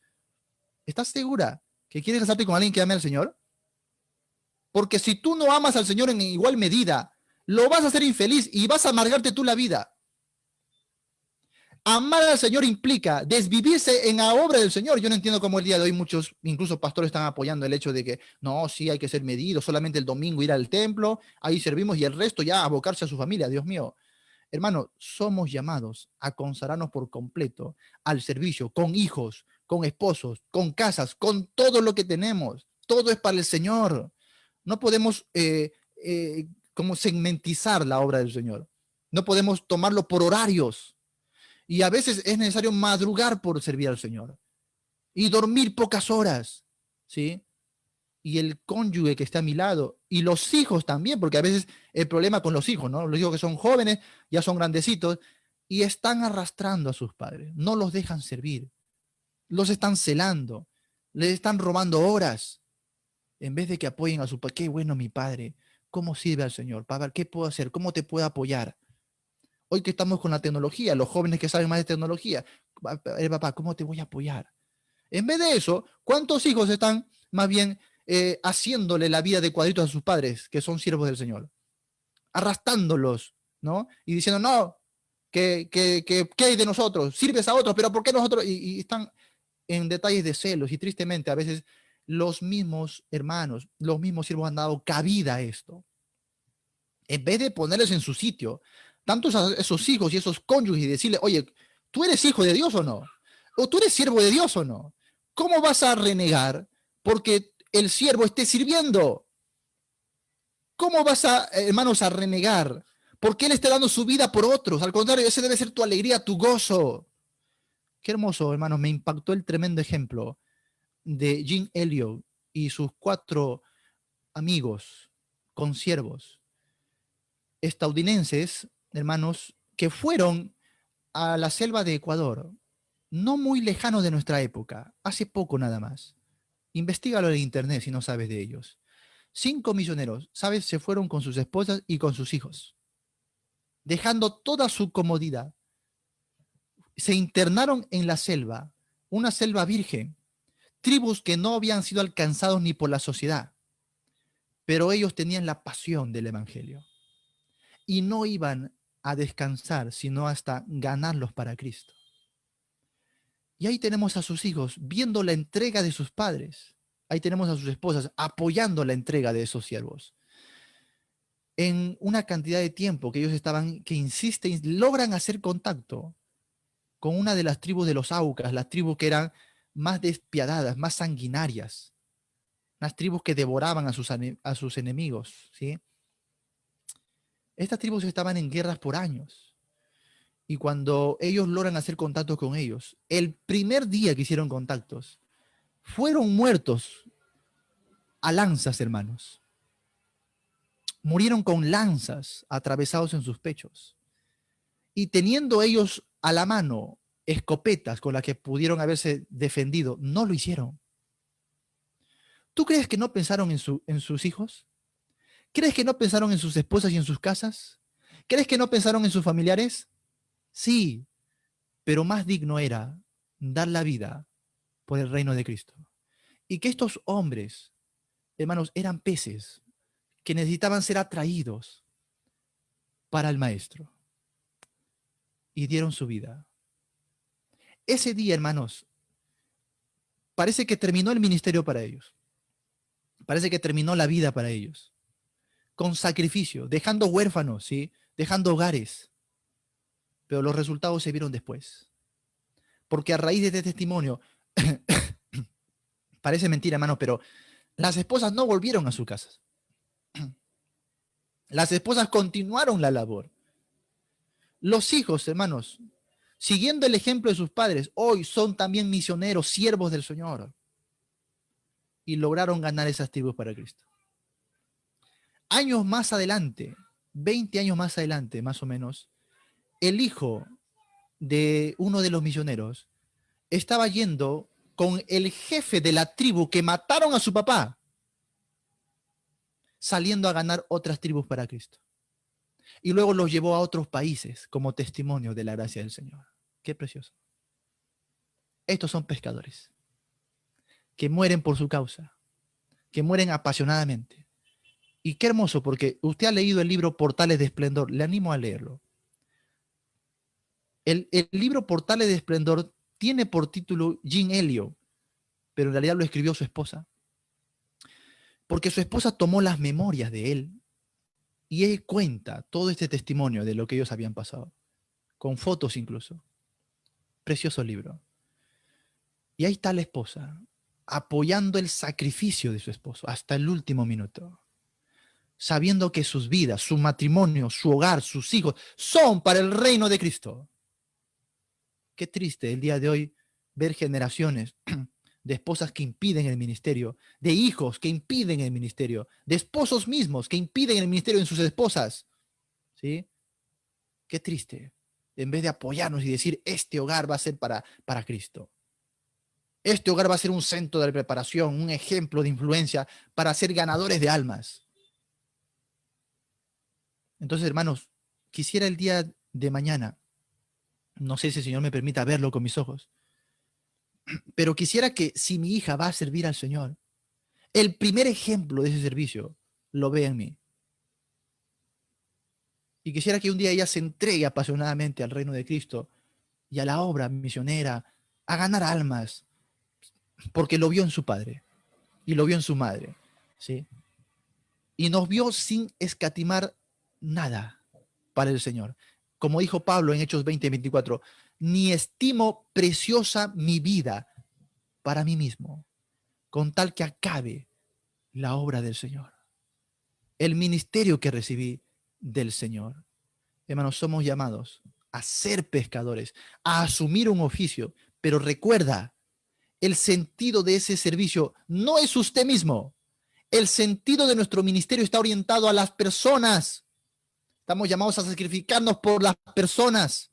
¿Estás segura que quieres casarte con alguien que ame al Señor? Porque si tú no amas al Señor en igual medida, lo vas a hacer infeliz y vas a amargarte tú la vida. Amar al Señor implica desvivirse en la obra del Señor. Yo no entiendo cómo el día de hoy muchos, incluso pastores, están apoyando el hecho de que no, sí hay que ser medidos, solamente el domingo ir al templo, ahí servimos y el resto ya abocarse a su familia. Dios mío, hermano, somos llamados a consagrarnos por completo al servicio, con hijos, con esposos, con casas, con todo lo que tenemos. Todo es para el Señor. No podemos como segmentizar la obra del Señor. No podemos tomarlo por horarios. Y a veces es necesario madrugar por servir al Señor. Y dormir pocas horas, ¿sí? Y el cónyuge que está a mi lado, y los hijos también, porque a veces el problema con los hijos, ¿no? Los hijos que son jóvenes, ya son grandecitos, y están arrastrando a sus padres, no los dejan servir, los están celando, les están robando horas, en vez de que apoyen a su padre. Qué bueno mi padre, ¿cómo sirve al Señor? Papá, ¿qué puedo hacer? ¿Cómo te puedo apoyar? Hoy que estamos con la tecnología, los jóvenes que saben más de tecnología, papá, ¿cómo te voy a apoyar? En vez de eso, ¿cuántos hijos están más bien haciéndole la vida de cuadritos a sus padres, que son siervos del Señor? Arrastrándolos, ¿no? Y diciendo, no, ¿qué hay de nosotros? Sirves a otros, pero ¿por qué nosotros? Y están en detalles de celos y tristemente a veces los mismos hermanos, los mismos siervos han dado cabida a esto. En vez de ponerles en su sitio, tantos a esos hijos y esos cónyuges y decirle, oye, ¿tú eres hijo de Dios o no? ¿O tú eres siervo de Dios o no? ¿Cómo vas a renegar porque el siervo esté sirviendo? ¿Cómo vas a, hermanos, a renegar porque él esté dando su vida por otros? Al contrario, ese debe ser tu alegría, tu gozo. Qué hermoso, hermanos, me impactó el tremendo ejemplo de Jim Elliot y sus 4 amigos consiervos estadounidenses, hermanos, que fueron a la selva de Ecuador, no muy lejano de nuestra época, hace poco nada más. Investígalo en internet si no sabes de ellos. 5 misioneros, ¿sabes? Se fueron con sus esposas y con sus hijos, dejando toda su comodidad. Se internaron en la selva, una selva virgen, tribus que no habían sido alcanzados ni por la sociedad, pero ellos tenían la pasión del evangelio y no iban a descansar, sino hasta ganarlos para Cristo. Y ahí tenemos a sus hijos viendo la entrega de sus padres. Ahí tenemos a sus esposas apoyando la entrega de esos siervos. En una cantidad de tiempo que ellos estaban, que insisten, logran hacer contacto con una de las tribus de los Aucas, las tribus que eran más despiadadas, más sanguinarias, las tribus que devoraban a sus enemigos, ¿sí? Estas tribus estaban en guerras por años. Y cuando ellos logran hacer contacto con ellos, el primer día que hicieron contactos, fueron muertos a lanzas, hermanos. Murieron con lanzas atravesados en sus pechos. Y teniendo ellos a la mano escopetas con las que pudieron haberse defendido, no lo hicieron. ¿Tú crees que no pensaron en sus hijos? ¿Crees que no pensaron en sus esposas y en sus casas? ¿Crees que no pensaron en sus familiares? Sí, pero más digno era dar la vida por el reino de Cristo. Y que estos hombres, hermanos, eran peces que necesitaban ser atraídos para el maestro y dieron su vida. Ese día, hermanos, parece que terminó el ministerio para ellos. Parece que terminó la vida para ellos. Con sacrificio, dejando huérfanos, ¿sí? Dejando hogares. Pero los resultados se vieron después. Porque a raíz de este testimonio, parece mentira, hermano, pero las esposas no volvieron a sus casas. Las esposas continuaron la labor. Los hijos, hermanos, siguiendo el ejemplo de sus padres, hoy son también misioneros, siervos del Señor. Y lograron ganar esas tribus para Cristo. Años más adelante, 20 años más adelante, más o menos, el hijo de uno de los misioneros estaba yendo con el jefe de la tribu que mataron a su papá, saliendo a ganar otras tribus para Cristo. Y luego los llevó a otros países como testimonio de la gracia del Señor. Qué precioso. Estos son pescadores que mueren por su causa, que mueren apasionadamente. Y qué hermoso, porque usted ha leído el libro Portales de Esplendor, le animo a leerlo. El libro Portales de Esplendor tiene por título Jim Elliot, pero en realidad lo escribió su esposa. Porque su esposa tomó las memorias de él y él cuenta todo este testimonio de lo que ellos habían pasado, con fotos incluso. Precioso libro. Y ahí está la esposa, apoyando el sacrificio de su esposo hasta el último minuto, sabiendo que sus vidas, su matrimonio, su hogar, sus hijos, son para el reino de Cristo. Qué triste el día de hoy ver generaciones de esposas que impiden el ministerio, de hijos que impiden el ministerio, de esposos mismos que impiden el ministerio en sus esposas. ¿Sí? Qué triste. En vez de apoyarnos y decir, este hogar va a ser para Cristo. Este hogar va a ser un centro de preparación, un ejemplo de influencia para ser ganadores de almas. Entonces, hermanos, quisiera el día de mañana, no sé si el Señor me permita verlo con mis ojos, pero quisiera que si mi hija va a servir al Señor, el primer ejemplo de ese servicio lo vea en mí. Y quisiera que un día ella se entregue apasionadamente al reino de Cristo y a la obra misionera, a ganar almas, porque lo vio en su padre y lo vio en su madre, ¿sí? Y nos vio sin escatimar nada para el Señor. Como dijo Pablo en Hechos 20:24, ni estimo preciosa mi vida para mí mismo, con tal que acabe la obra del Señor, el ministerio que recibí del Señor. Hermanos, somos llamados a ser pescadores, a asumir un oficio, pero recuerda, el sentido de ese servicio no es usted mismo. El sentido de nuestro ministerio está orientado a las personas. Estamos llamados a sacrificarnos por las personas.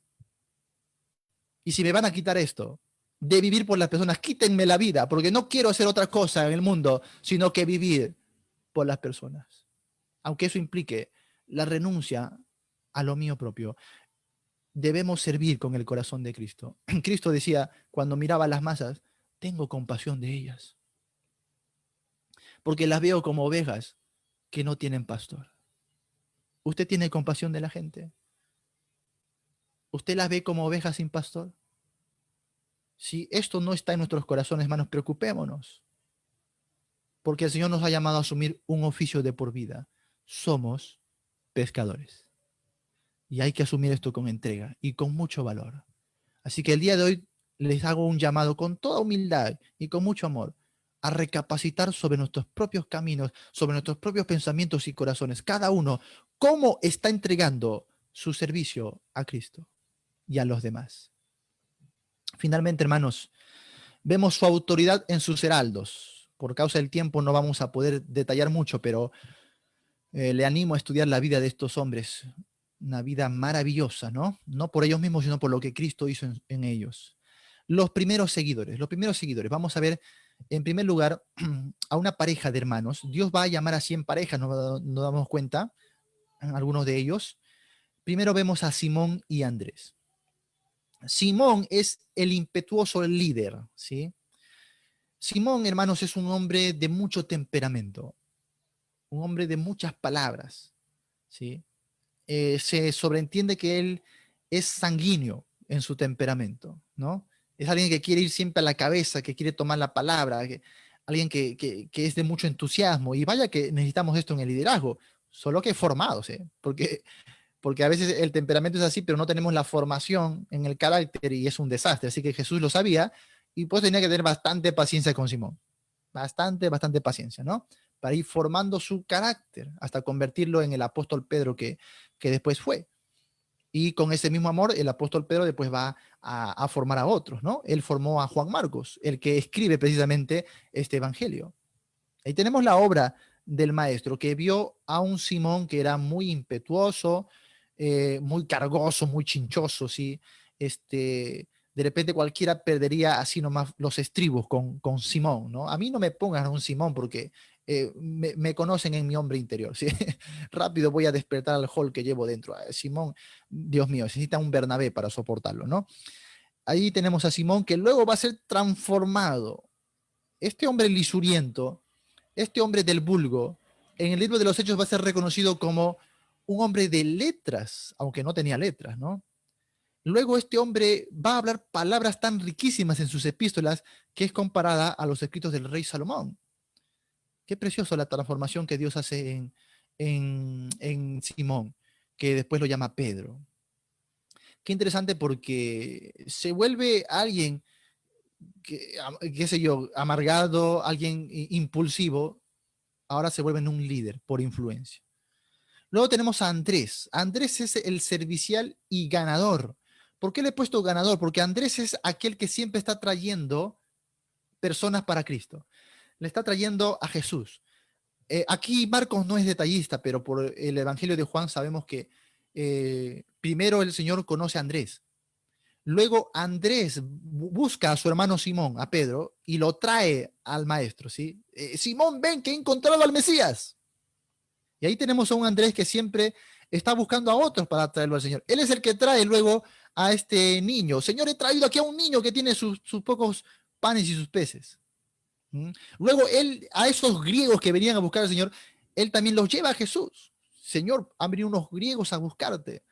Y si me van a quitar esto, de vivir por las personas, quítenme la vida, porque no quiero hacer otra cosa en el mundo, sino que vivir por las personas. Aunque eso implique la renuncia a lo mío propio. Debemos servir con el corazón de Cristo. Cristo decía, cuando miraba a las masas, tengo compasión de ellas, porque las veo como ovejas que no tienen pastor. ¿Usted tiene compasión de la gente? ¿Usted las ve como ovejas sin pastor? Si esto no está en nuestros corazones, hermanos, preocupémonos, porque el Señor nos ha llamado a asumir un oficio de por vida. Somos pescadores. Y hay que asumir esto con entrega y con mucho valor. Así que el día de hoy les hago un llamado con toda humildad y con mucho amor a recapacitar sobre nuestros propios caminos, sobre nuestros propios pensamientos y corazones, cada uno, cómo está entregando su servicio a Cristo y a los demás. Finalmente, hermanos, vemos su autoridad en sus heraldos. Por causa del tiempo no vamos a poder detallar mucho, pero le animo a estudiar la vida de estos hombres. Una vida maravillosa, ¿no? No por ellos mismos, sino por lo que Cristo hizo en ellos. Los primeros seguidores. Vamos a ver, en primer lugar, a una pareja de hermanos. Dios va a llamar a 100 parejas, nos damos cuenta, algunos de ellos. Primero vemos a Simón y Andrés. Simón es el impetuoso líder, ¿sí? Simón, hermanos, es un hombre de mucho temperamento, un hombre de muchas palabras, ¿sí? Se sobreentiende que él es sanguíneo en su temperamento, ¿no? Es alguien que quiere ir siempre a la cabeza, que quiere tomar la palabra, alguien que es de mucho entusiasmo. Y vaya que necesitamos esto en el liderazgo, solo que formados, ¿eh? Porque a veces el temperamento es así, pero no tenemos la formación en el carácter y es un desastre. Así que Jesús lo sabía y pues tenía que tener bastante paciencia con Simón. Bastante paciencia, ¿no? Para ir formando su carácter hasta convertirlo en el apóstol Pedro que después fue. Y con ese mismo amor, el apóstol Pedro después va a formar a otros, ¿no? Él formó a Juan Marcos, el que escribe precisamente este evangelio. Ahí tenemos la obra del maestro que vio a un Simón que era muy impetuoso, muy cargoso, muy chinchoso, ¿sí? De repente cualquiera perdería así nomás los estribos con Simón, ¿no? A mí no me pongan a un Simón porque me conocen en mi hombre interior, ¿sí? Rápido voy a despertar al hall que llevo dentro. Simón, Dios mío, necesita un Bernabé para soportarlo, ¿no? Ahí tenemos a Simón que luego va a ser transformado. Este hombre lisuriento, este hombre del vulgo, en el libro de los Hechos va a ser reconocido como un hombre de letras, aunque no tenía letras, ¿no? Luego este hombre va a hablar palabras tan riquísimas en sus epístolas que es comparada a los escritos del rey Salomón. Qué precioso la transformación que Dios hace en Simón, que después lo llama Pedro. Qué interesante porque se vuelve alguien qué sé yo, amargado, alguien impulsivo, ahora se vuelve un líder por influencia. Luego tenemos a Andrés. Andrés es el servicial y ganador. ¿Por qué le he puesto ganador? Porque Andrés es aquel que siempre está trayendo personas para Cristo. Le está trayendo a Jesús. Aquí Marcos no es detallista, pero por el Evangelio de Juan sabemos que primero el Señor conoce a Andrés. Luego Andrés busca a su hermano Simón, a Pedro, y lo trae al maestro, ¿sí? Simón, ven que he encontrado al Mesías. Y ahí tenemos a un Andrés que siempre está buscando a otros para traerlo al Señor. Él es el que trae luego a este niño. Señor, he traído aquí a un niño que tiene sus pocos panes y sus peces. ¿Mm? Luego él, a esos griegos que venían a buscar al Señor, él también los lleva a Jesús. Señor, han venido unos griegos a buscarte.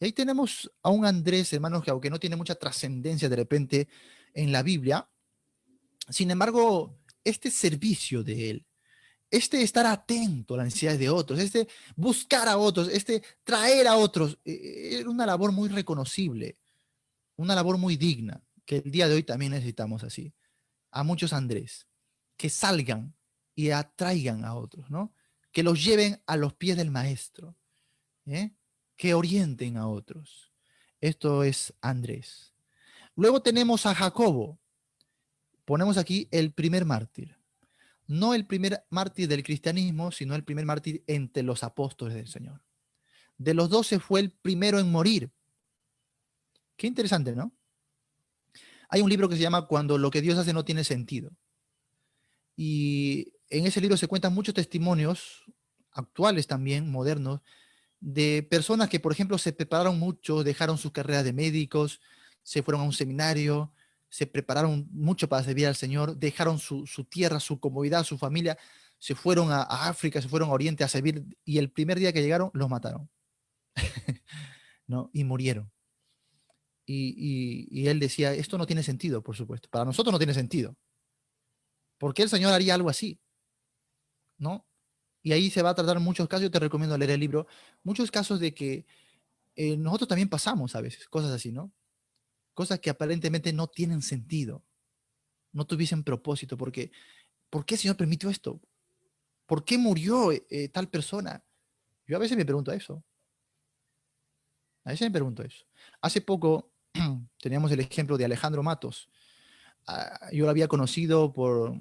Y ahí tenemos a un Andrés, hermanos, que aunque no tiene mucha trascendencia de repente en la Biblia, sin embargo, este servicio de él, este estar atento a las necesidades de otros, este buscar a otros, este traer a otros, es una labor muy reconocible, una labor muy digna, que el día de hoy también necesitamos así. A muchos Andrés, que salgan y atraigan a otros, ¿no? Que los lleven a los pies del maestro, ¿eh? Que orienten a otros. Esto es Andrés. Luego tenemos a Jacobo. Ponemos aquí el primer mártir. No el primer mártir del cristianismo, sino el primer mártir entre los apóstoles del Señor. De los 12 fue el primero en morir. Qué interesante, ¿no? Hay un libro que se llama Cuando lo que Dios hace no tiene sentido. Y en ese libro se cuentan muchos testimonios actuales también, modernos, de personas que, por ejemplo, se prepararon mucho, dejaron sus carreras de médicos, se fueron a un seminario, se prepararon mucho para servir al Señor, dejaron su tierra, su comodidad, su familia, se fueron a África, se fueron a Oriente a servir y el primer día que llegaron los mataron, ¿no? Y murieron. Y él decía, esto no tiene sentido, por supuesto. Para nosotros no tiene sentido. ¿Por qué el Señor haría algo así? ¿No? Y ahí se va a tratar muchos casos, yo te recomiendo leer el libro, muchos casos de que nosotros también pasamos a veces, cosas así, ¿no? Cosas que aparentemente no tienen sentido, no tuviesen propósito, porque ¿por qué el Señor permitió esto? ¿Por qué murió tal persona? Yo a veces me pregunto eso, a veces me pregunto eso. Hace poco teníamos el ejemplo de Alejandro Matos. Yo lo había conocido por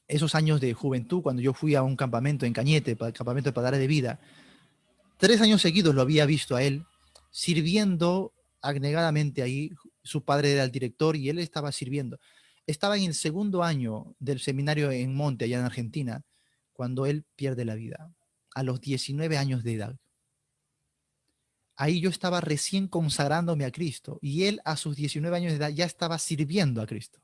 esos años de juventud, cuando yo fui a un campamento en Cañete, para el campamento de Padres de Vida. 3 años seguidos lo había visto a él sirviendo abnegadamente ahí. Su padre era el director y él estaba sirviendo. Estaba en el segundo año del seminario en Monte, allá en Argentina, cuando él pierde la vida, a los 19 años de edad. Ahí yo estaba recién consagrándome a Cristo y él a sus 19 años de edad ya estaba sirviendo a Cristo.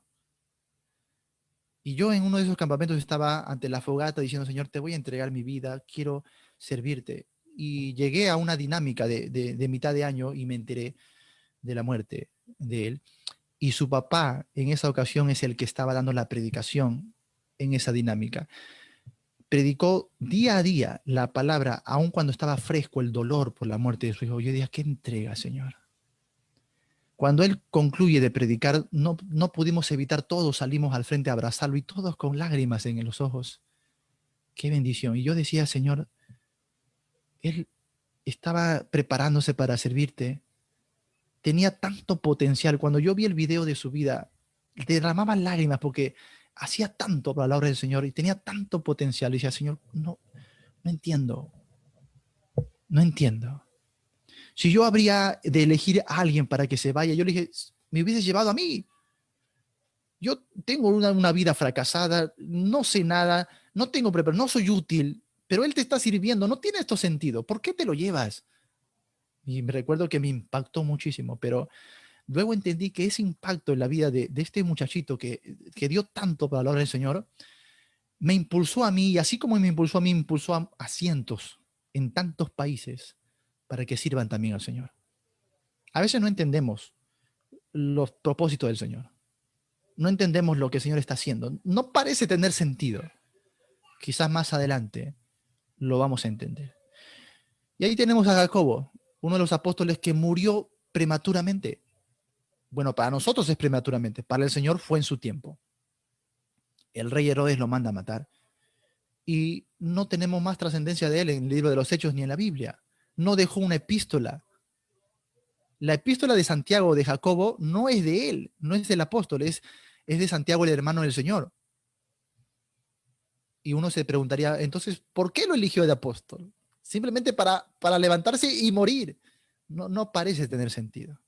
Y yo en uno de esos campamentos estaba ante la fogata diciendo, Señor, te voy a entregar mi vida, quiero servirte. Y llegué a una dinámica de mitad de año y me enteré de la muerte de él. Y su papá en esa ocasión es el que estaba dando la predicación en esa dinámica. Predicó día a día la palabra, aun cuando estaba fresco el dolor por la muerte de su hijo. Yo decía, ¿qué entrega, Señor? Cuando él concluye de predicar, no pudimos evitar, todos salimos al frente a abrazarlo y todos con lágrimas en los ojos. Qué bendición. Y yo decía, Señor, él estaba preparándose para servirte, tenía tanto potencial. Cuando yo vi el video de su vida, derramaba lágrimas porque hacía tanto para la obra del Señor y tenía tanto potencial. Y decía, Señor, no entiendo, no entiendo. Si yo habría de elegir a alguien para que se vaya, yo le dije, me hubiese llevado a mí. Yo tengo una vida fracasada, no sé nada, no tengo preparación, no soy útil, pero él te está sirviendo, no tiene esto sentido. ¿Por qué te lo llevas? Y me recuerdo que me impactó muchísimo, pero luego entendí que ese impacto en la vida de este muchachito que dio tanto para la obra del Señor, me impulsó a mí, y así como me impulsó a mí, impulsó a cientos en tantos países para que sirvan también al Señor. A veces no entendemos los propósitos del Señor. No entendemos lo que el Señor está haciendo. No parece tener sentido. Quizás más adelante lo vamos a entender. Y ahí tenemos a Jacobo, uno de los apóstoles que murió prematuramente. Bueno, para nosotros es prematuramente, para el Señor fue en su tiempo. El rey Herodes lo manda a matar y no tenemos más trascendencia de él en el libro de los Hechos ni en la Biblia. No dejó una epístola. La epístola de Santiago de Jacobo no es de él, no es del apóstol, es de Santiago, el hermano del Señor. Y uno se preguntaría, entonces, ¿por qué lo eligió de apóstol? Simplemente para levantarse y morir. No, no parece tener sentido.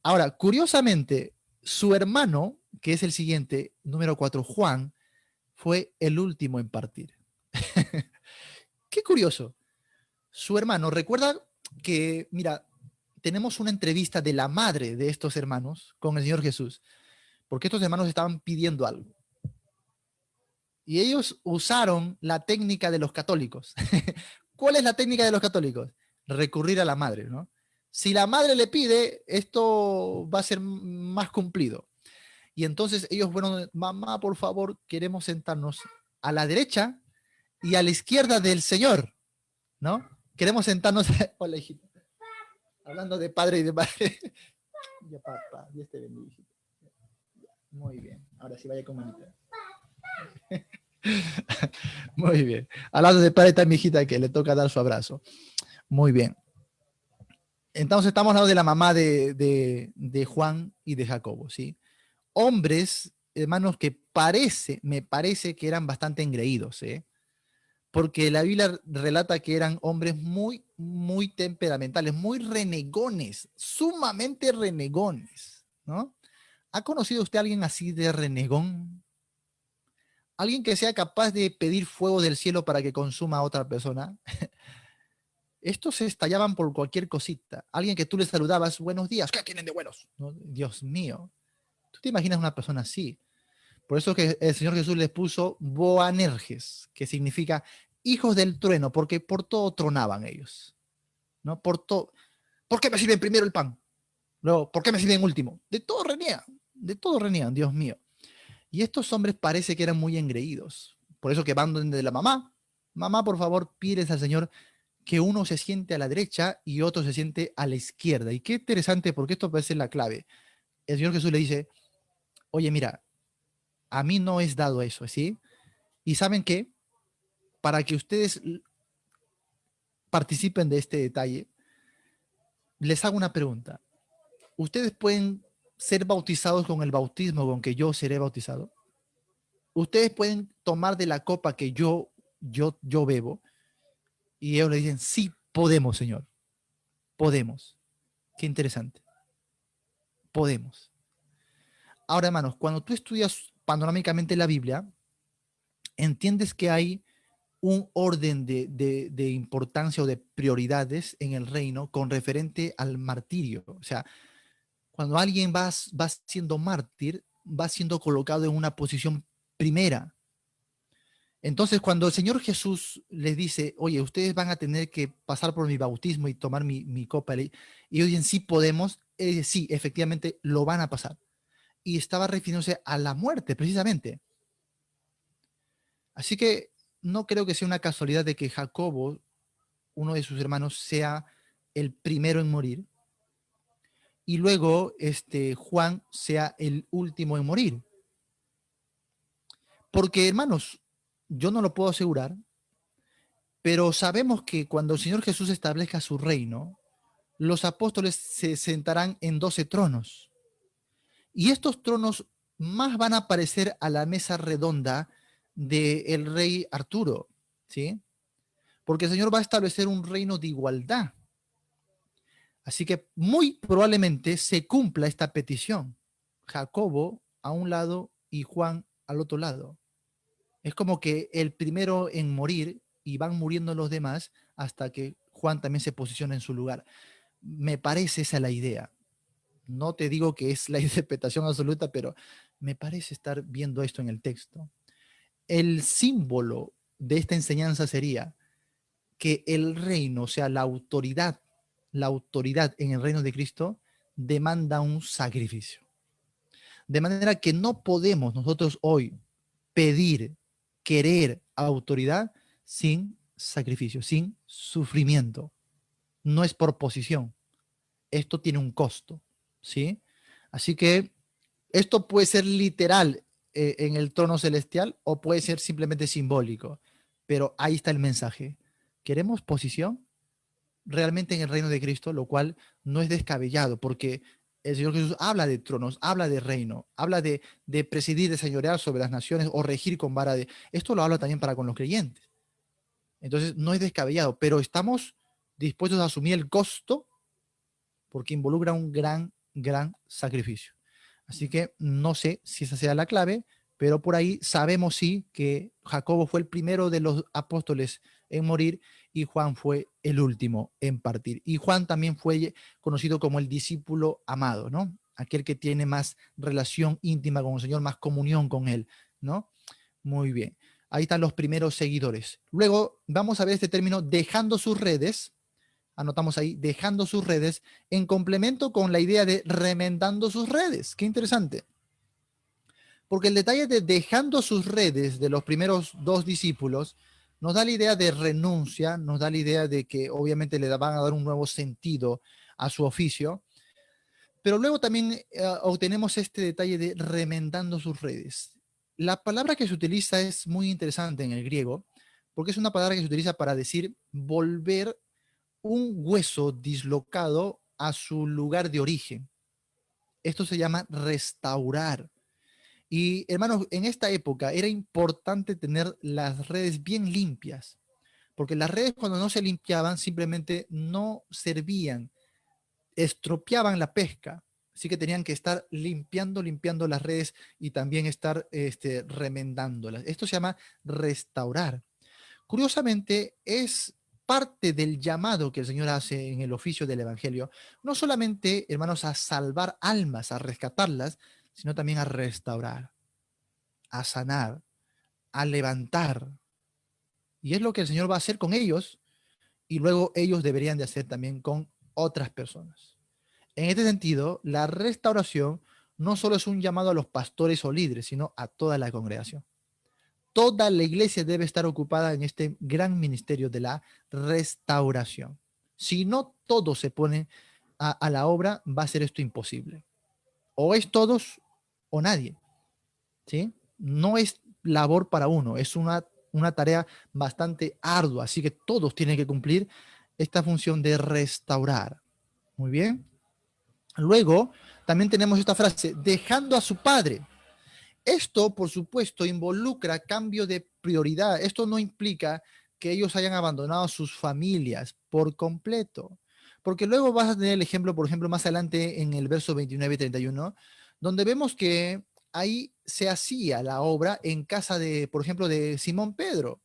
Ahora, curiosamente, su hermano, que es el siguiente, número 4, Juan, fue el último en partir. Qué curioso. Su hermano, recuerda que, mira, tenemos una entrevista de la madre de estos hermanos con el Señor Jesús, porque estos hermanos estaban pidiendo algo. Y ellos usaron la técnica de los católicos. ¿Cuál es la técnica de los católicos? Recurrir a la madre, ¿no? Si la madre le pide, esto va a ser más cumplido. Y entonces ellos, bueno, mamá, por favor, queremos sentarnos a la derecha y a la izquierda del Señor, ¿no? Queremos sentarnos. Hola, hijita. Hablando de padre y de madre. Ya, papá, Dios te bendiga, hijita. Muy bien. Ahora sí, vaya con manita. Muy bien. Hablando de padre, está mi hijita que le toca dar su abrazo. Muy bien. Entonces estamos hablando de la mamá de Juan y de Jacobo, ¿sí? Hombres, hermanos, que me parece que eran bastante engreídos, ¿eh? Porque la Biblia relata que eran hombres muy, muy temperamentales, muy renegones, sumamente renegones, ¿no? ¿Ha conocido usted a alguien así de renegón? ¿Alguien que sea capaz de pedir fuego del cielo para que consuma a otra persona? Estos se estallaban por cualquier cosita. Alguien que tú le saludabas, buenos días, ¿qué tienen de buenos? ¿No? Dios mío. ¿Tú te imaginas una persona así? Por eso que el Señor Jesús les puso Boanerges, que significa hijos del trueno, porque por todo tronaban ellos, ¿no? ¿Por qué me sirven primero el pan? Luego, ¿por qué me sirven último? De todo reniegan, Dios mío. Y estos hombres parece que eran muy engreídos. Por eso que van donde la mamá, mamá, por favor, pides al Señor que uno se siente a la derecha y otro se siente a la izquierda. Y qué interesante, porque esto puede ser la clave. El Señor Jesús le dice, oye, mira, a mí no es dado eso, ¿sí? Y ¿saben qué? Para que ustedes participen de este detalle, les hago una pregunta. ¿Ustedes pueden ser bautizados con el bautismo con que yo seré bautizado? ¿Ustedes pueden tomar de la copa que yo bebo? Y ellos le dicen, sí, podemos, Señor, podemos. Qué interesante, podemos. Ahora, hermanos, cuando tú estudias panorámicamente la Biblia, entiendes que hay un orden de importancia o de prioridades en el reino con referente al martirio. O sea, cuando alguien va siendo mártir, va siendo colocado en una posición primera. Entonces, cuando el Señor Jesús les dice, oye, ustedes van a tener que pasar por mi bautismo y tomar mi copa, y ellos dicen, sí podemos, sí, efectivamente lo van a pasar. Y estaba refiriéndose a la muerte, precisamente. Así que no creo que sea una casualidad de que Jacobo, uno de sus hermanos, sea el primero en morir y luego Juan sea el último en morir. Porque, hermanos, yo no lo puedo asegurar, pero sabemos que cuando el Señor Jesús establezca su reino, los apóstoles se sentarán en 12 tronos. Y estos tronos más van a parecer a la mesa redonda del rey Arturo, ¿sí? Porque el Señor va a establecer un reino de igualdad. Así que muy probablemente se cumpla esta petición. Jacobo a un lado y Juan al otro lado. Es como que el primero en morir y van muriendo los demás hasta que Juan también se posiciona en su lugar. Me parece esa la idea. No te digo que es la interpretación absoluta, pero me parece estar viendo esto en el texto. El símbolo de esta enseñanza sería que el reino, o sea, la autoridad en el reino de Cristo demanda un sacrificio. De manera que no podemos nosotros hoy pedir, querer autoridad sin sacrificio, sin sufrimiento. No es por posición. Esto tiene un costo, ¿sí? Así que esto puede ser literal en el trono celestial o puede ser simplemente simbólico. Pero ahí está el mensaje. ¿Queremos posición realmente en el reino de Cristo? Lo cual no es descabellado, porque el Señor Jesús habla de tronos, habla de reino, habla de presidir, de señorear sobre las naciones o regir con vara de... Esto lo habla también para con los creyentes. Entonces, no es descabellado, pero estamos dispuestos a asumir el costo porque involucra un gran sacrificio. Así que no sé si esa sea la clave, pero por ahí sabemos sí que Jacobo fue el primero de los apóstoles en morir y Juan fue el último en partir. Y Juan también fue conocido como el discípulo amado, ¿no? Aquel que tiene más relación íntima con el Señor, más comunión con Él, ¿no? Muy bien. Ahí están los primeros seguidores. Luego vamos a ver este término dejando sus redes. Anotamos ahí, dejando sus redes, en complemento con la idea de remendando sus redes. Qué interesante. Porque el detalle de dejando sus redes de los primeros dos discípulos nos da la idea de renuncia, nos da la idea de que obviamente le van a dar un nuevo sentido a su oficio, pero luego también obtenemos este detalle de remendando sus redes. La palabra que se utiliza es muy interesante en el griego, porque es una palabra que se utiliza para decir volver un hueso dislocado a su lugar de origen. Esto se llama restaurar. Y hermanos, en esta época era importante tener las redes bien limpias, porque las redes cuando no se limpiaban simplemente no servían, estropeaban la pesca. Así que tenían que estar limpiando las redes y también estar remendándolas. Esto se llama restaurar. Curiosamente, es parte del llamado que el Señor hace en el oficio del Evangelio, no solamente, hermanos, a salvar almas, a rescatarlas, sino también a restaurar, a sanar, a levantar. Y es lo que el Señor va a hacer con ellos y luego ellos deberían de hacer también con otras personas. En este sentido, la restauración no solo es un llamado a los pastores o líderes, sino a toda la congregación. Toda la iglesia debe estar ocupada en este gran ministerio de la restauración. Si no todos se ponen a la obra, va a ser esto imposible. O es todos o nadie, ¿sí? No es labor para uno, es una tarea bastante ardua, así que todos tienen que cumplir esta función de restaurar. Muy bien. Luego, también tenemos esta frase, dejando a su padre. Esto, por supuesto, involucra cambio de prioridad. Esto no implica que ellos hayan abandonado sus familias por completo. Porque luego vas a tener el ejemplo, por ejemplo, más adelante en el verso 29 y 31, donde vemos que ahí se hacía la obra en casa de, por ejemplo, de Simón Pedro,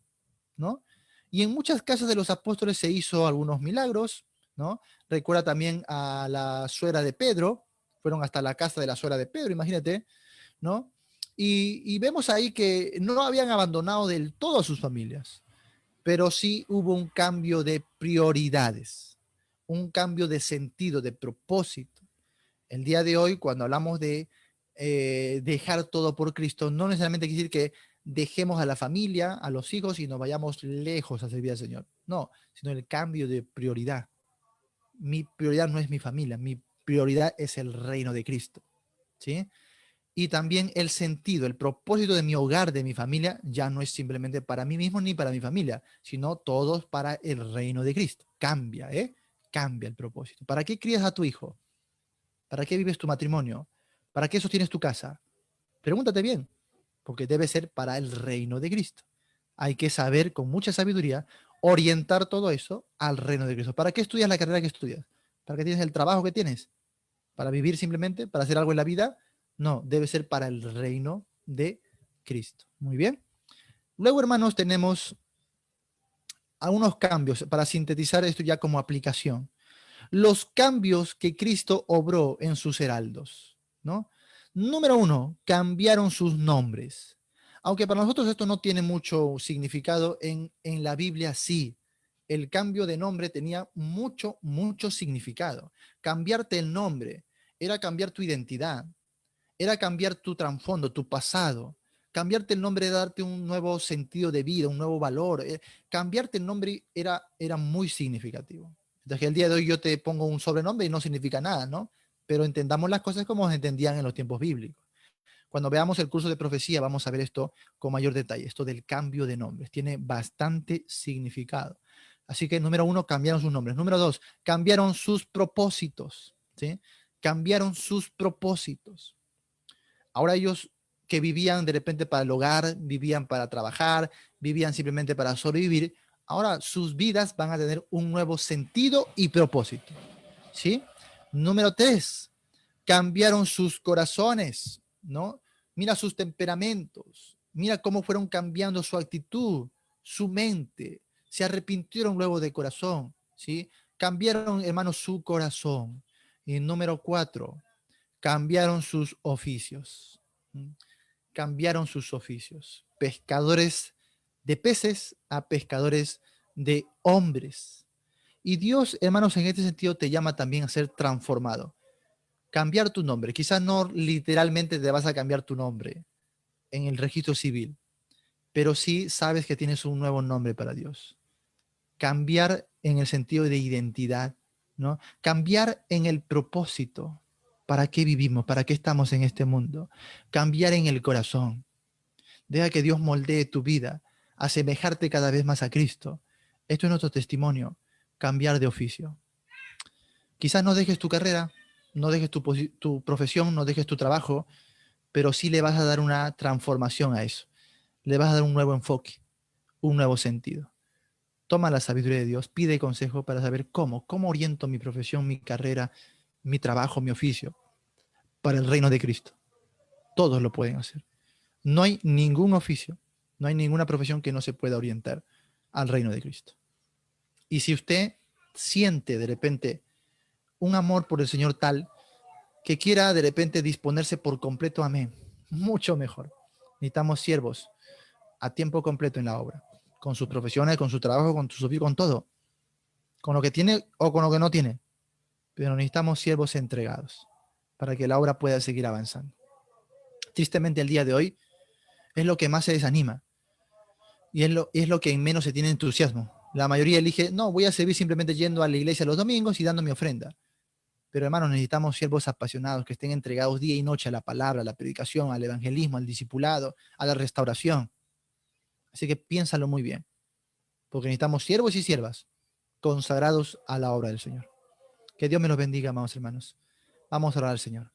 ¿no? Y en muchas casas de los apóstoles se hizo algunos milagros, ¿no? Recuerda también a la suegra de Pedro, fueron hasta la casa de la suegra de Pedro, imagínate, ¿no? Y vemos ahí que no habían abandonado del todo a sus familias, pero sí hubo un cambio de prioridades, un cambio de sentido, de propósito. El día de hoy, cuando hablamos de dejar todo por Cristo, no necesariamente quiere decir que dejemos a la familia, a los hijos y nos vayamos lejos a servir al Señor. No, sino el cambio de prioridad. Mi prioridad no es mi familia, mi prioridad es el reino de Cristo. ¿Sí? Y también el sentido, el propósito de mi hogar, de mi familia, ya no es simplemente para mí mismo ni para mi familia, sino todos para el reino de Cristo. Cambia, ¿eh? Cambia el propósito. ¿Para qué crías a tu hijo? ¿Para qué vives tu matrimonio? ¿Para qué sostienes tu casa? Pregúntate bien, porque debe ser para el reino de Cristo. Hay que saber con mucha sabiduría orientar todo eso al reino de Cristo. ¿Para qué estudias la carrera que estudias? ¿Para qué tienes el trabajo que tienes? ¿Para vivir simplemente? ¿Para hacer algo en la vida? No, debe ser para el reino de Cristo. Muy bien. Luego, hermanos, tenemos algunos cambios para sintetizar esto ya como aplicación. Los cambios que Cristo obró en sus heraldos, ¿no? Número uno, cambiaron sus nombres. Aunque para nosotros esto no tiene mucho significado, en la Biblia sí. El cambio de nombre tenía mucho significado. Cambiarte el nombre era cambiar tu identidad, era cambiar tu trasfondo, tu pasado. Cambiarte el nombre era darte un nuevo sentido de vida, un nuevo valor. Cambiarte el nombre era muy significativo. Entonces, el día de hoy yo te pongo un sobrenombre y no significa nada, ¿no? pero entendamos las cosas como se entendían en los tiempos bíblicos. Cuando veamos el curso de profecía, vamos a ver esto con mayor detalle. Esto del cambio de nombres tiene bastante significado. Así que, número uno, cambiaron sus nombres. Número dos, cambiaron sus propósitos. ¿Sí? Cambiaron sus propósitos. Ahora ellos que vivían de repente para el hogar, vivían para trabajar, vivían simplemente para sobrevivir, ahora sus vidas van a tener un nuevo sentido y propósito. ¿Sí? Número tres, cambiaron sus corazones, ¿no? Mira sus temperamentos, mira cómo fueron cambiando su actitud, su mente, se arrepintieron luego de corazón, ¿sí? Cambiaron, hermanos, su corazón. Y número cuatro, cambiaron sus oficios. Cambiaron sus oficios. Pescadores de peces a pescadores de hombres. Y Dios, hermanos, en este sentido te llama también a ser transformado. Cambiar tu nombre. Quizás no literalmente te vas a cambiar tu nombre en el registro civil, pero sí sabes que tienes un nuevo nombre para Dios. Cambiar en el sentido de identidad, ¿no? Cambiar en el propósito. ¿Para qué vivimos? ¿Para qué estamos en este mundo? Cambiar en el corazón. Deja que Dios moldee tu vida, asemejarte cada vez más a Cristo. Esto es nuestro testimonio, cambiar de oficio. Quizás no dejes tu carrera, no dejes tu profesión, no dejes tu trabajo, pero sí le vas a dar una transformación a eso. Le vas a dar un nuevo enfoque, un nuevo sentido. Toma la sabiduría de Dios, pide consejo para saber cómo oriento mi profesión, mi carrera, mi trabajo, mi oficio para el reino de Cristo. Todos lo pueden hacer. No hay ningún oficio, no hay ninguna profesión que no se pueda orientar al reino de Cristo. Y si usted siente de repente un amor por el Señor tal que quiera de repente disponerse por completo, amén, mucho mejor. Necesitamos siervos a tiempo completo en la obra, con sus profesiones, con su trabajo, con su con todo, con lo que tiene o con lo que no tiene. Pero necesitamos siervos entregados para que la obra pueda seguir avanzando. Tristemente el día de hoy es lo que más se desanima y es lo que menos se tiene entusiasmo. La mayoría elige, no, voy a servir simplemente yendo a la iglesia los domingos y dando mi ofrenda. Pero hermanos, necesitamos siervos apasionados que estén entregados día y noche a la palabra, a la predicación, al evangelismo, al discipulado, a la restauración. Así que piénsalo muy bien, porque necesitamos siervos y siervas consagrados a la obra del Señor. Que Dios me los bendiga, amados hermanos. Vamos a orar al Señor.